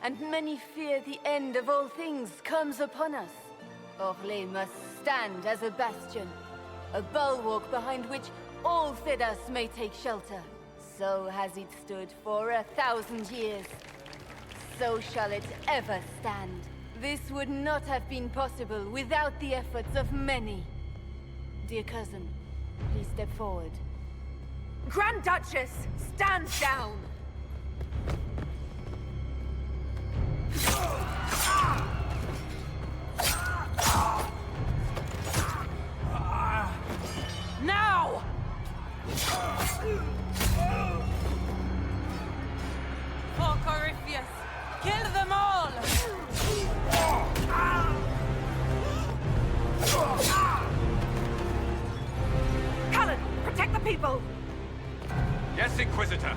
and many fear the end of all things comes upon us. Orlais must stand as a bastion, a bulwark behind which all Thedas may take shelter. So has it stood for 1,000 years. So shall it ever stand. This would not have been possible without the efforts of many. Dear cousin, please step forward. Grand Duchess, stand down! Now! For Corypheus, kill them all! Cullen, protect the people! Yes, Inquisitor.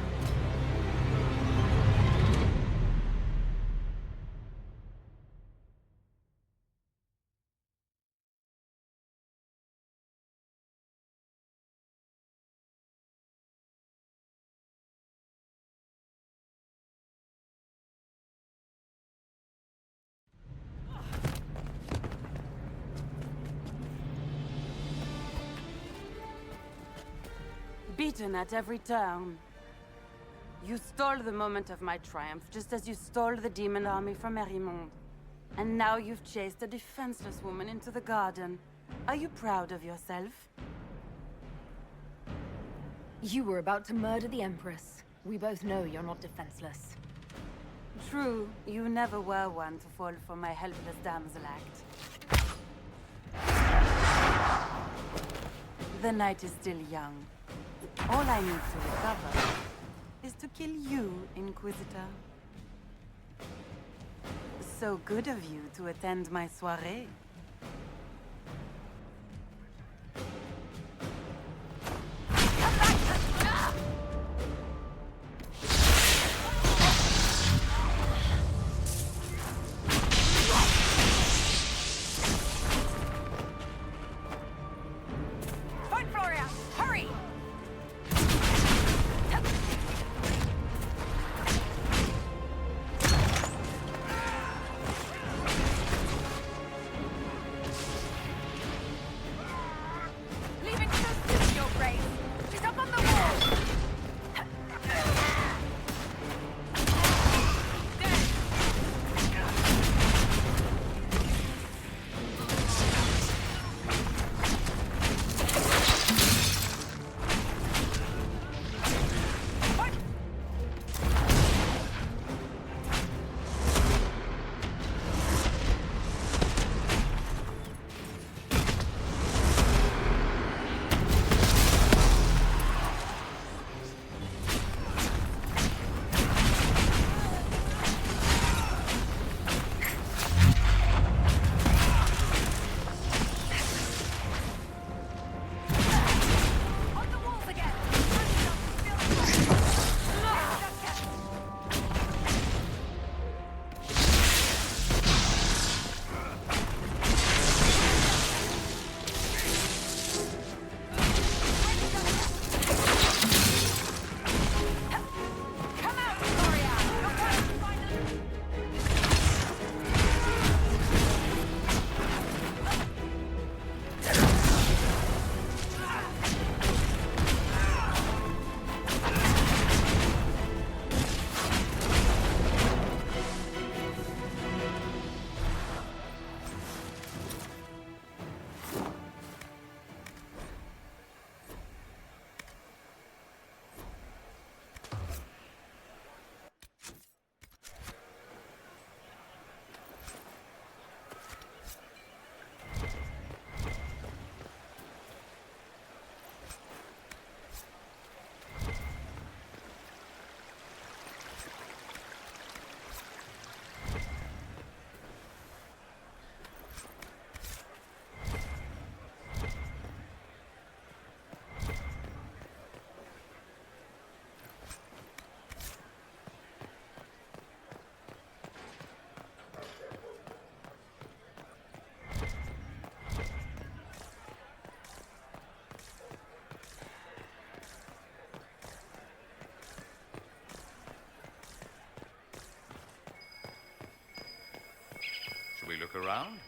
Beaten at every turn. You stole the moment of my triumph, just as you stole the demon army from Merimonde. And now you've chased a defenseless woman into the garden. Are you proud of yourself? You were about to murder the Empress. We both know you're not defenseless. True, you never were one to fall for my helpless damsel act. The night is still young. All I need to recover is to kill you, Inquisitor. So good of you to attend my soirée. look around?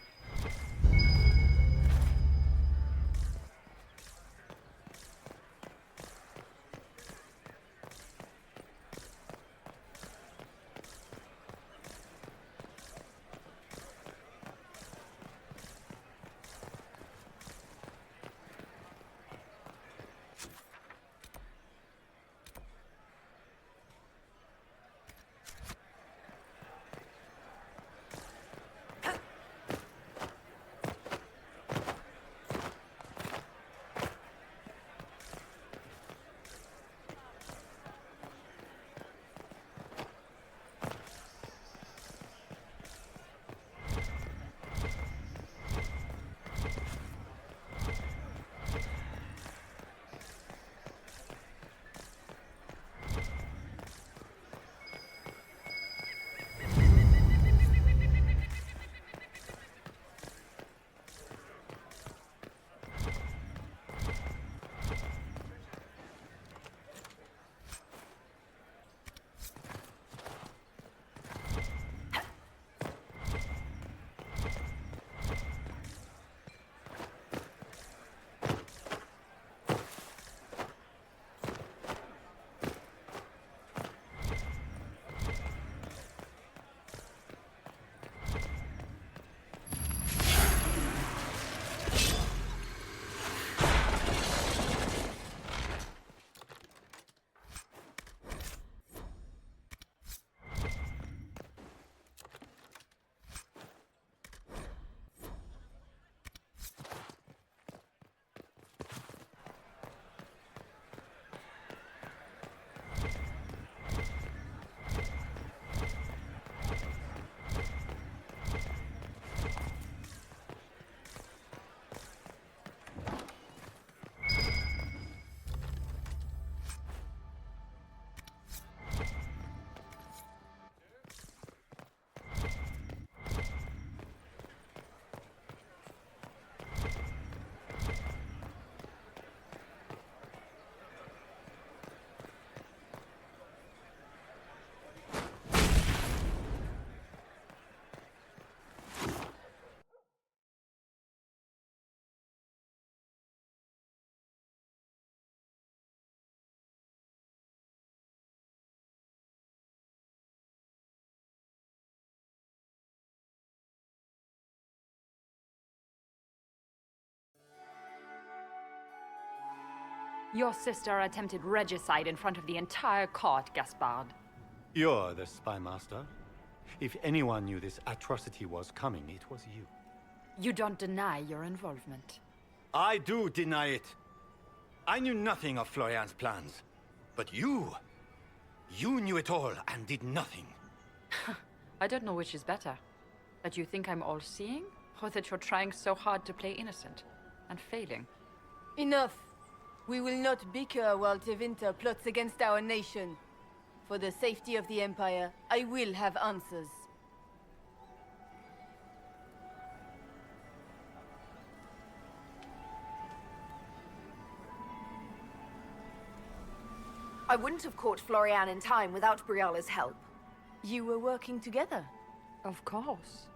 Your sister attempted regicide in front of the entire court, Gaspard. You're the spy master. If anyone knew this atrocity was coming, it was you. You don't deny your involvement. I do deny it. I knew nothing of Florian's plans. But you knew it all and did nothing. I don't know which is better. That you think I'm all-seeing, or that you're trying so hard to play innocent and failing. Enough. We will not bicker while Tevinter plots against our nation. For the safety of the Empire, I will have answers. I wouldn't have caught Florian in time without Briala's help. You were working together? Of course.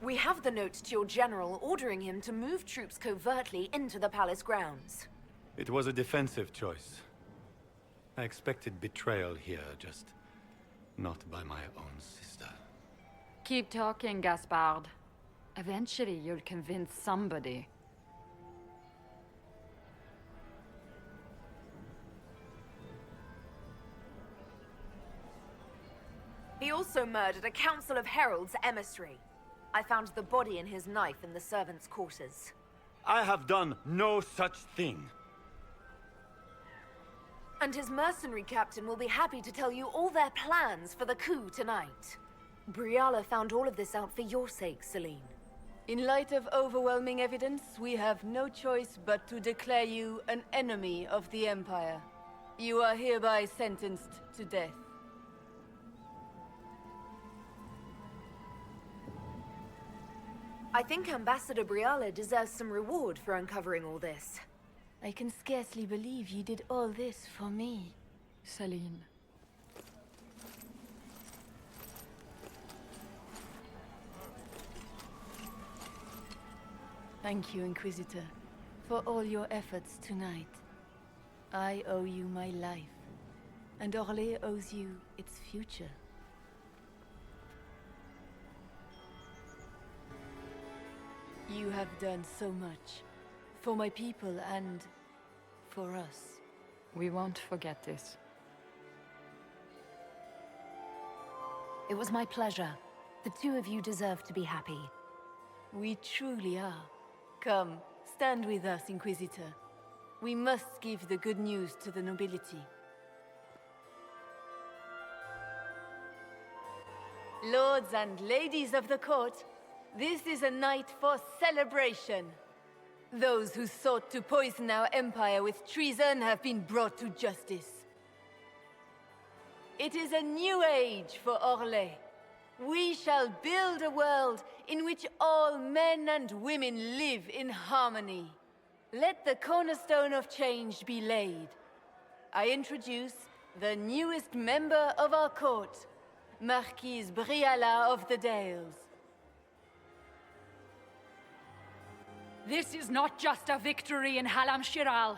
We have the note to your general ordering him to move troops covertly into the palace grounds. It was a defensive choice. I expected betrayal here, just not by my own sister. Keep talking, Gaspard. Eventually you'll convince somebody. He also murdered a Council of Heralds emissary. I found the body and his knife in the servants' quarters. I have done no such thing. And his mercenary captain will be happy to tell you all their plans for the coup tonight. Briala found all of this out for your sake, Celine. In light of overwhelming evidence, we have no choice but to declare you an enemy of the Empire. You are hereby sentenced to death. I think Ambassador Briala deserves some reward for uncovering all this. I can scarcely believe you did all this for me, Celine. Thank you, Inquisitor, for all your efforts tonight. I owe you my life, and Orlais owes you its future. You have done so much, for my people and for us. We won't forget this. It was my pleasure. The two of you deserve to be happy. We truly are. Come, stand with us, Inquisitor. We must give the good news to the nobility. Lords and ladies of the court, this is a night for celebration. Those who sought to poison our empire with treason have been brought to justice. It is a new age for Orlais. We shall build a world in which all men and women live in harmony. Let the cornerstone of change be laid. I introduce the newest member of our court, Marquise Briala of the Dales. This is not just a victory in Halam Shiral,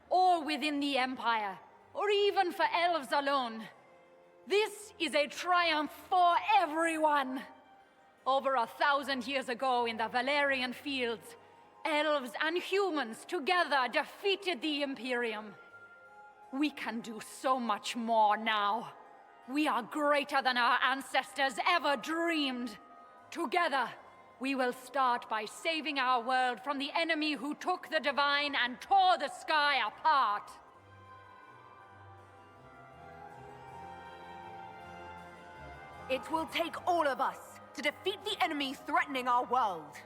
or within the Empire, or even for elves alone. This is a triumph for everyone! Over 1,000 years ago in the Valerian fields, elves and humans together defeated the Imperium. We can do so much more now. We are greater than our ancestors ever dreamed. Together, we will start by saving our world from the enemy who took the Divine and tore the sky apart. It will take all of us to defeat the enemy threatening our world.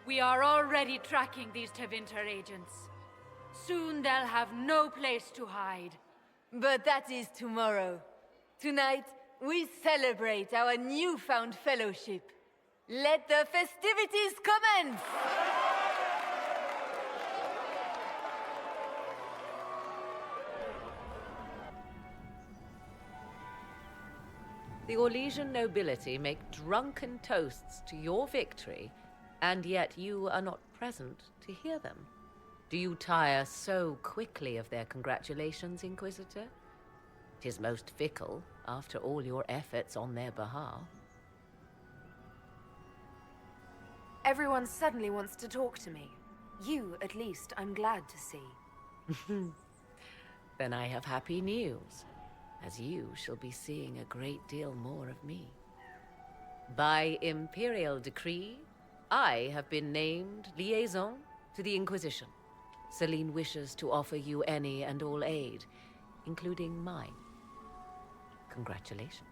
We are already tracking these Tevinter agents. Soon they'll have no place to hide. But that is tomorrow. Tonight, we celebrate our newfound fellowship. Let the festivities commence! The Orlesian nobility make drunken toasts to your victory, and yet you are not present to hear them. Do you tire so quickly of their congratulations, Inquisitor? 'Tis most fickle, after all your efforts on their behalf. Everyone suddenly wants to talk to me. You, at least, I'm glad to see. Then I have happy news, as you shall be seeing a great deal more of me. By Imperial decree, I have been named liaison to the Inquisition. Celine wishes to offer you any and all aid, including mine. Congratulations.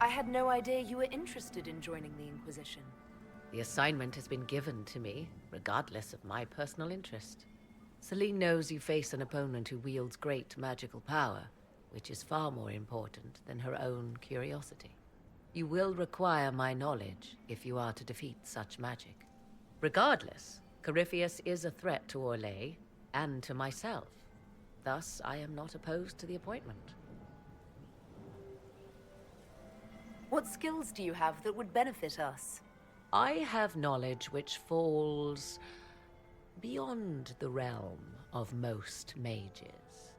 I had no idea you were interested in joining the Inquisition. The assignment has been given to me, regardless of my personal interest. Celine knows you face an opponent who wields great magical power, which is far more important than her own curiosity. You will require my knowledge if you are to defeat such magic. Regardless, Corypheus is a threat to Orlais and to myself. Thus, I am not opposed to the appointment. What skills do you have that would benefit us? I have knowledge which falls beyond the realm of most mages.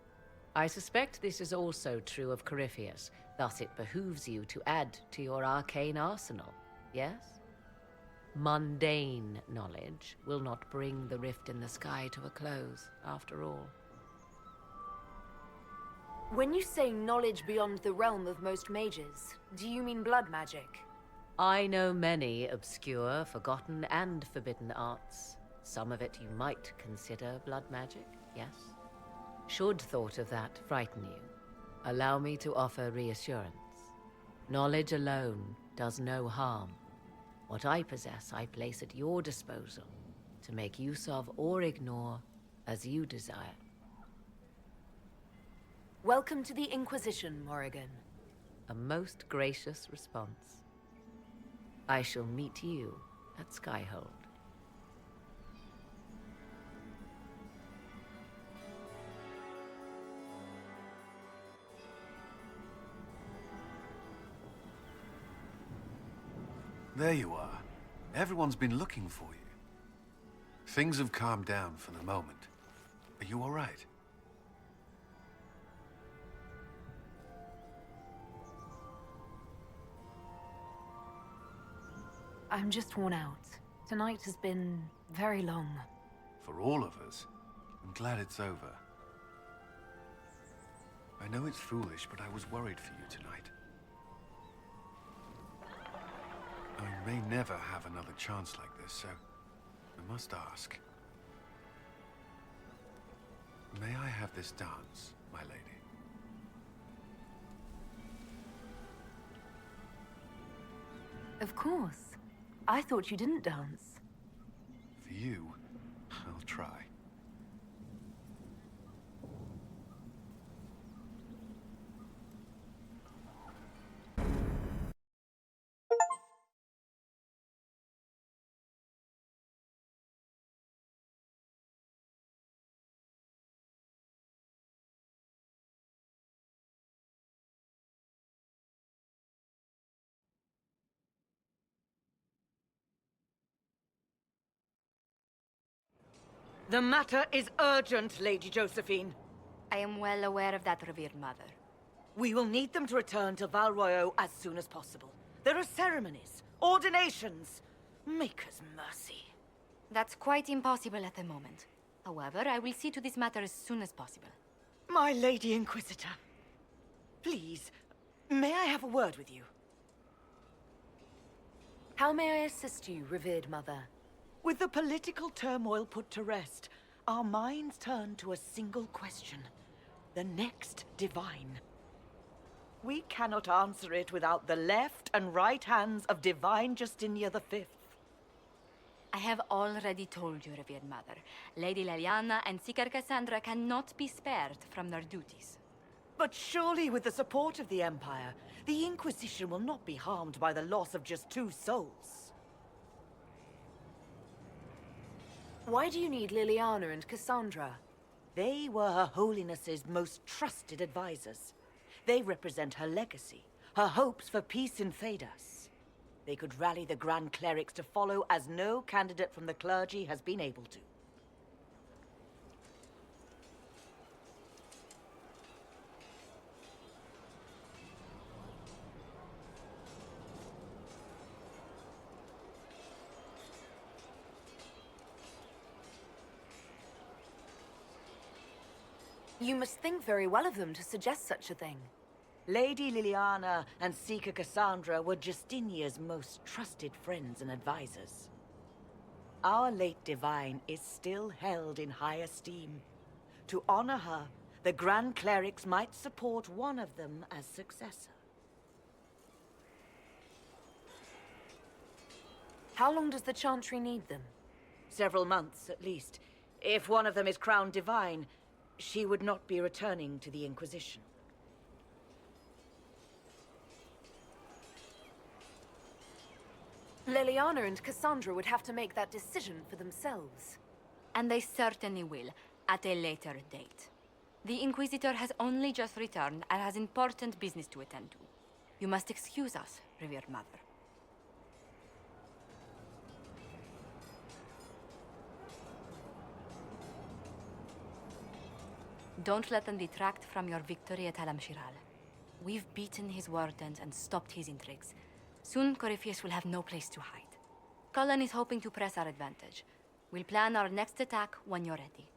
I suspect this is also true of Corypheus, thus it behooves you to add to your arcane arsenal, yes? Mundane knowledge will not bring the rift in the sky to a close, after all. When you say knowledge beyond the realm of most mages, do you mean blood magic? I know many obscure, forgotten, and forbidden arts. Some of it you might consider blood magic, yes? Should thought of that frighten you, allow me to offer reassurance. Knowledge alone does no harm. What I possess, I place at your disposal to make use of or ignore as you desire. Welcome to the Inquisition, Morrigan. A most gracious response. I shall meet you at Skyhold. There you are. Everyone's been looking for you. Things have calmed down for the moment. Are you all right? I'm just worn out. Tonight has been very long. For all of us. I'm glad it's over. I know it's foolish, but I was worried for you tonight. I may never have another chance like this, so I must ask. May I have this dance, my lady? Of course. I thought you didn't dance. For you, I'll try. The matter is urgent, Lady Josephine. I am well aware of that, revered mother. We will need them to return to Val Royeaux as soon as possible. There are ceremonies, ordinations. Maker's mercy. That's quite impossible at the moment. However, I will see to this matter as soon as possible. My Lady Inquisitor. Please, may I have a word with you? How may I assist you, revered mother? With the political turmoil put to rest, our minds turn to a single question. The next divine. We cannot answer it without the left and right hands of Divine Justinia V. I have already told you, revered mother. Lady Leliana and Seeker Cassandra cannot be spared from their duties. But surely with the support of the Empire, the Inquisition will not be harmed by the loss of just 2 souls. Why do you need Liliana and Cassandra? They were Her Holiness's most trusted advisors. They represent her legacy, her hopes for peace in Thedas. They could rally the Grand Clerics to follow as no candidate from the clergy has been able to. You must think very well of them to suggest such a thing. Lady Liliana and Seeker Cassandra were Justinia's most trusted friends and advisors. Our late divine is still held in high esteem. To honor her, the Grand Clerics might support one of them as successor. How long does the Chantry need them? Several months, at least. If one of them is crowned divine, she would not be returning to the Inquisition. Liliana and Cassandra would have to make that decision for themselves. And they certainly will, at a later date. The Inquisitor has only just returned and has important business to attend to. You must excuse us, revered mother. Don't let them detract from your victory at Alam-Shiral. We've beaten his wardens and stopped his intrigues. Soon, Corypheus will have no place to hide. Cullen is hoping to press our advantage. We'll plan our next attack when you're ready.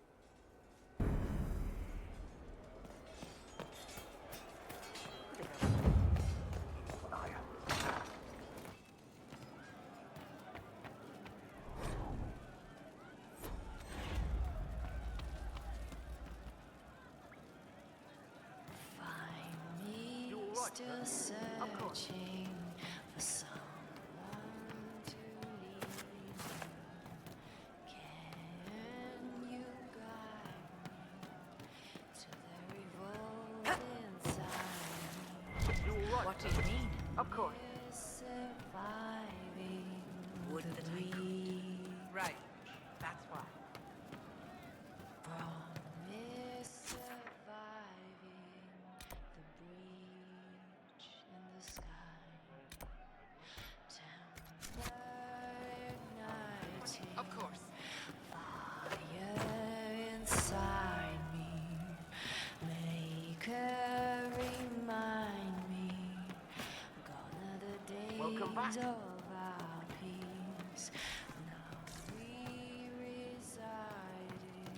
Still searching for someone to lead me. Can you guide me to the revolt inside me? What do you mean? Of course. Surviving Of course. Fire inside me, make her remind me. Gone are the days Welcome back. of our peace. Now we reside in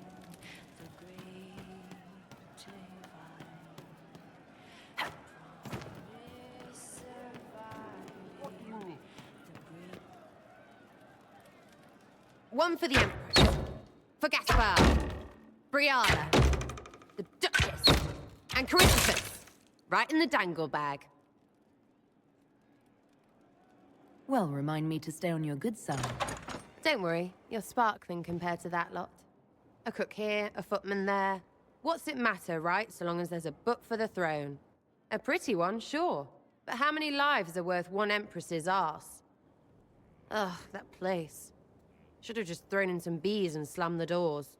the great divide. Promise surviving the great. One for the Empress. For Gaspar. Briala. The Duchess. And Coryphus. Right in the dangle bag. Well, remind me to stay on your good side. Don't worry, you're sparkling compared to that lot. A cook here, a footman there. What's it matter, right, so long as there's a book for the throne? A pretty one, sure. But how many lives are worth one Empress's arse? Ugh, that place. Should have just thrown in some bees and slammed the doors.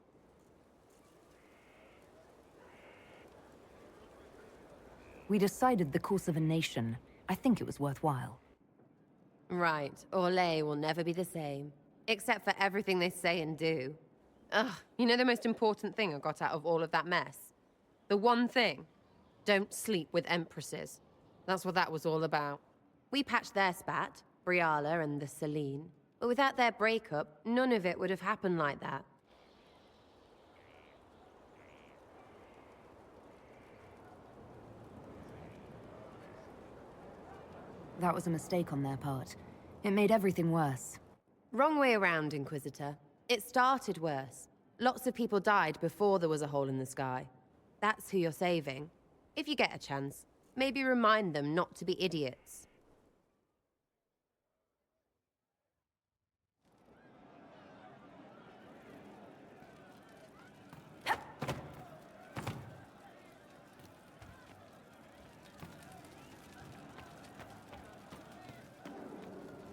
We decided the course of a nation. I think it was worthwhile. Right, Orlais will never be the same. Except for everything they say and do. Ugh, you know the most important thing I got out of all of that mess? The one thing? Don't sleep with Empresses. That's what that was all about. We patched their spat, Briala and the Celine. But without their breakup, none of it would have happened like that. That was a mistake on their part. It made everything worse. Wrong way around, Inquisitor. It started worse. Lots of people died before there was a hole in the sky. That's who you're saving. If you get a chance, maybe remind them not to be idiots.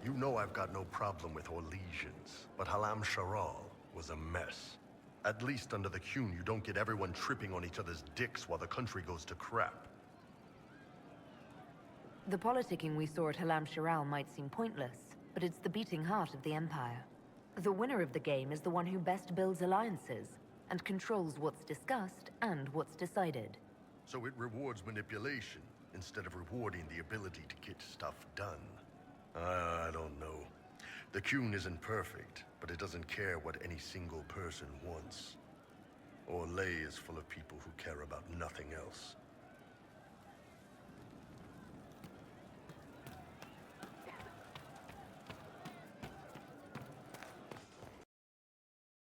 You know I've got no problem with Orlesians, but Halam Sharal was a mess. At least under the Qun, you don't get everyone tripping on each other's dicks while the country goes to crap. The politicking we saw at Halam Shiral might seem pointless, but it's the beating heart of the Empire. The winner of the game is the one who best builds alliances, and controls what's discussed and what's decided. So it rewards manipulation, instead of rewarding the ability to get stuff done. I don't know. The Qun isn't perfect, but it doesn't care what any single person wants. Orlais is full of people who care about nothing else.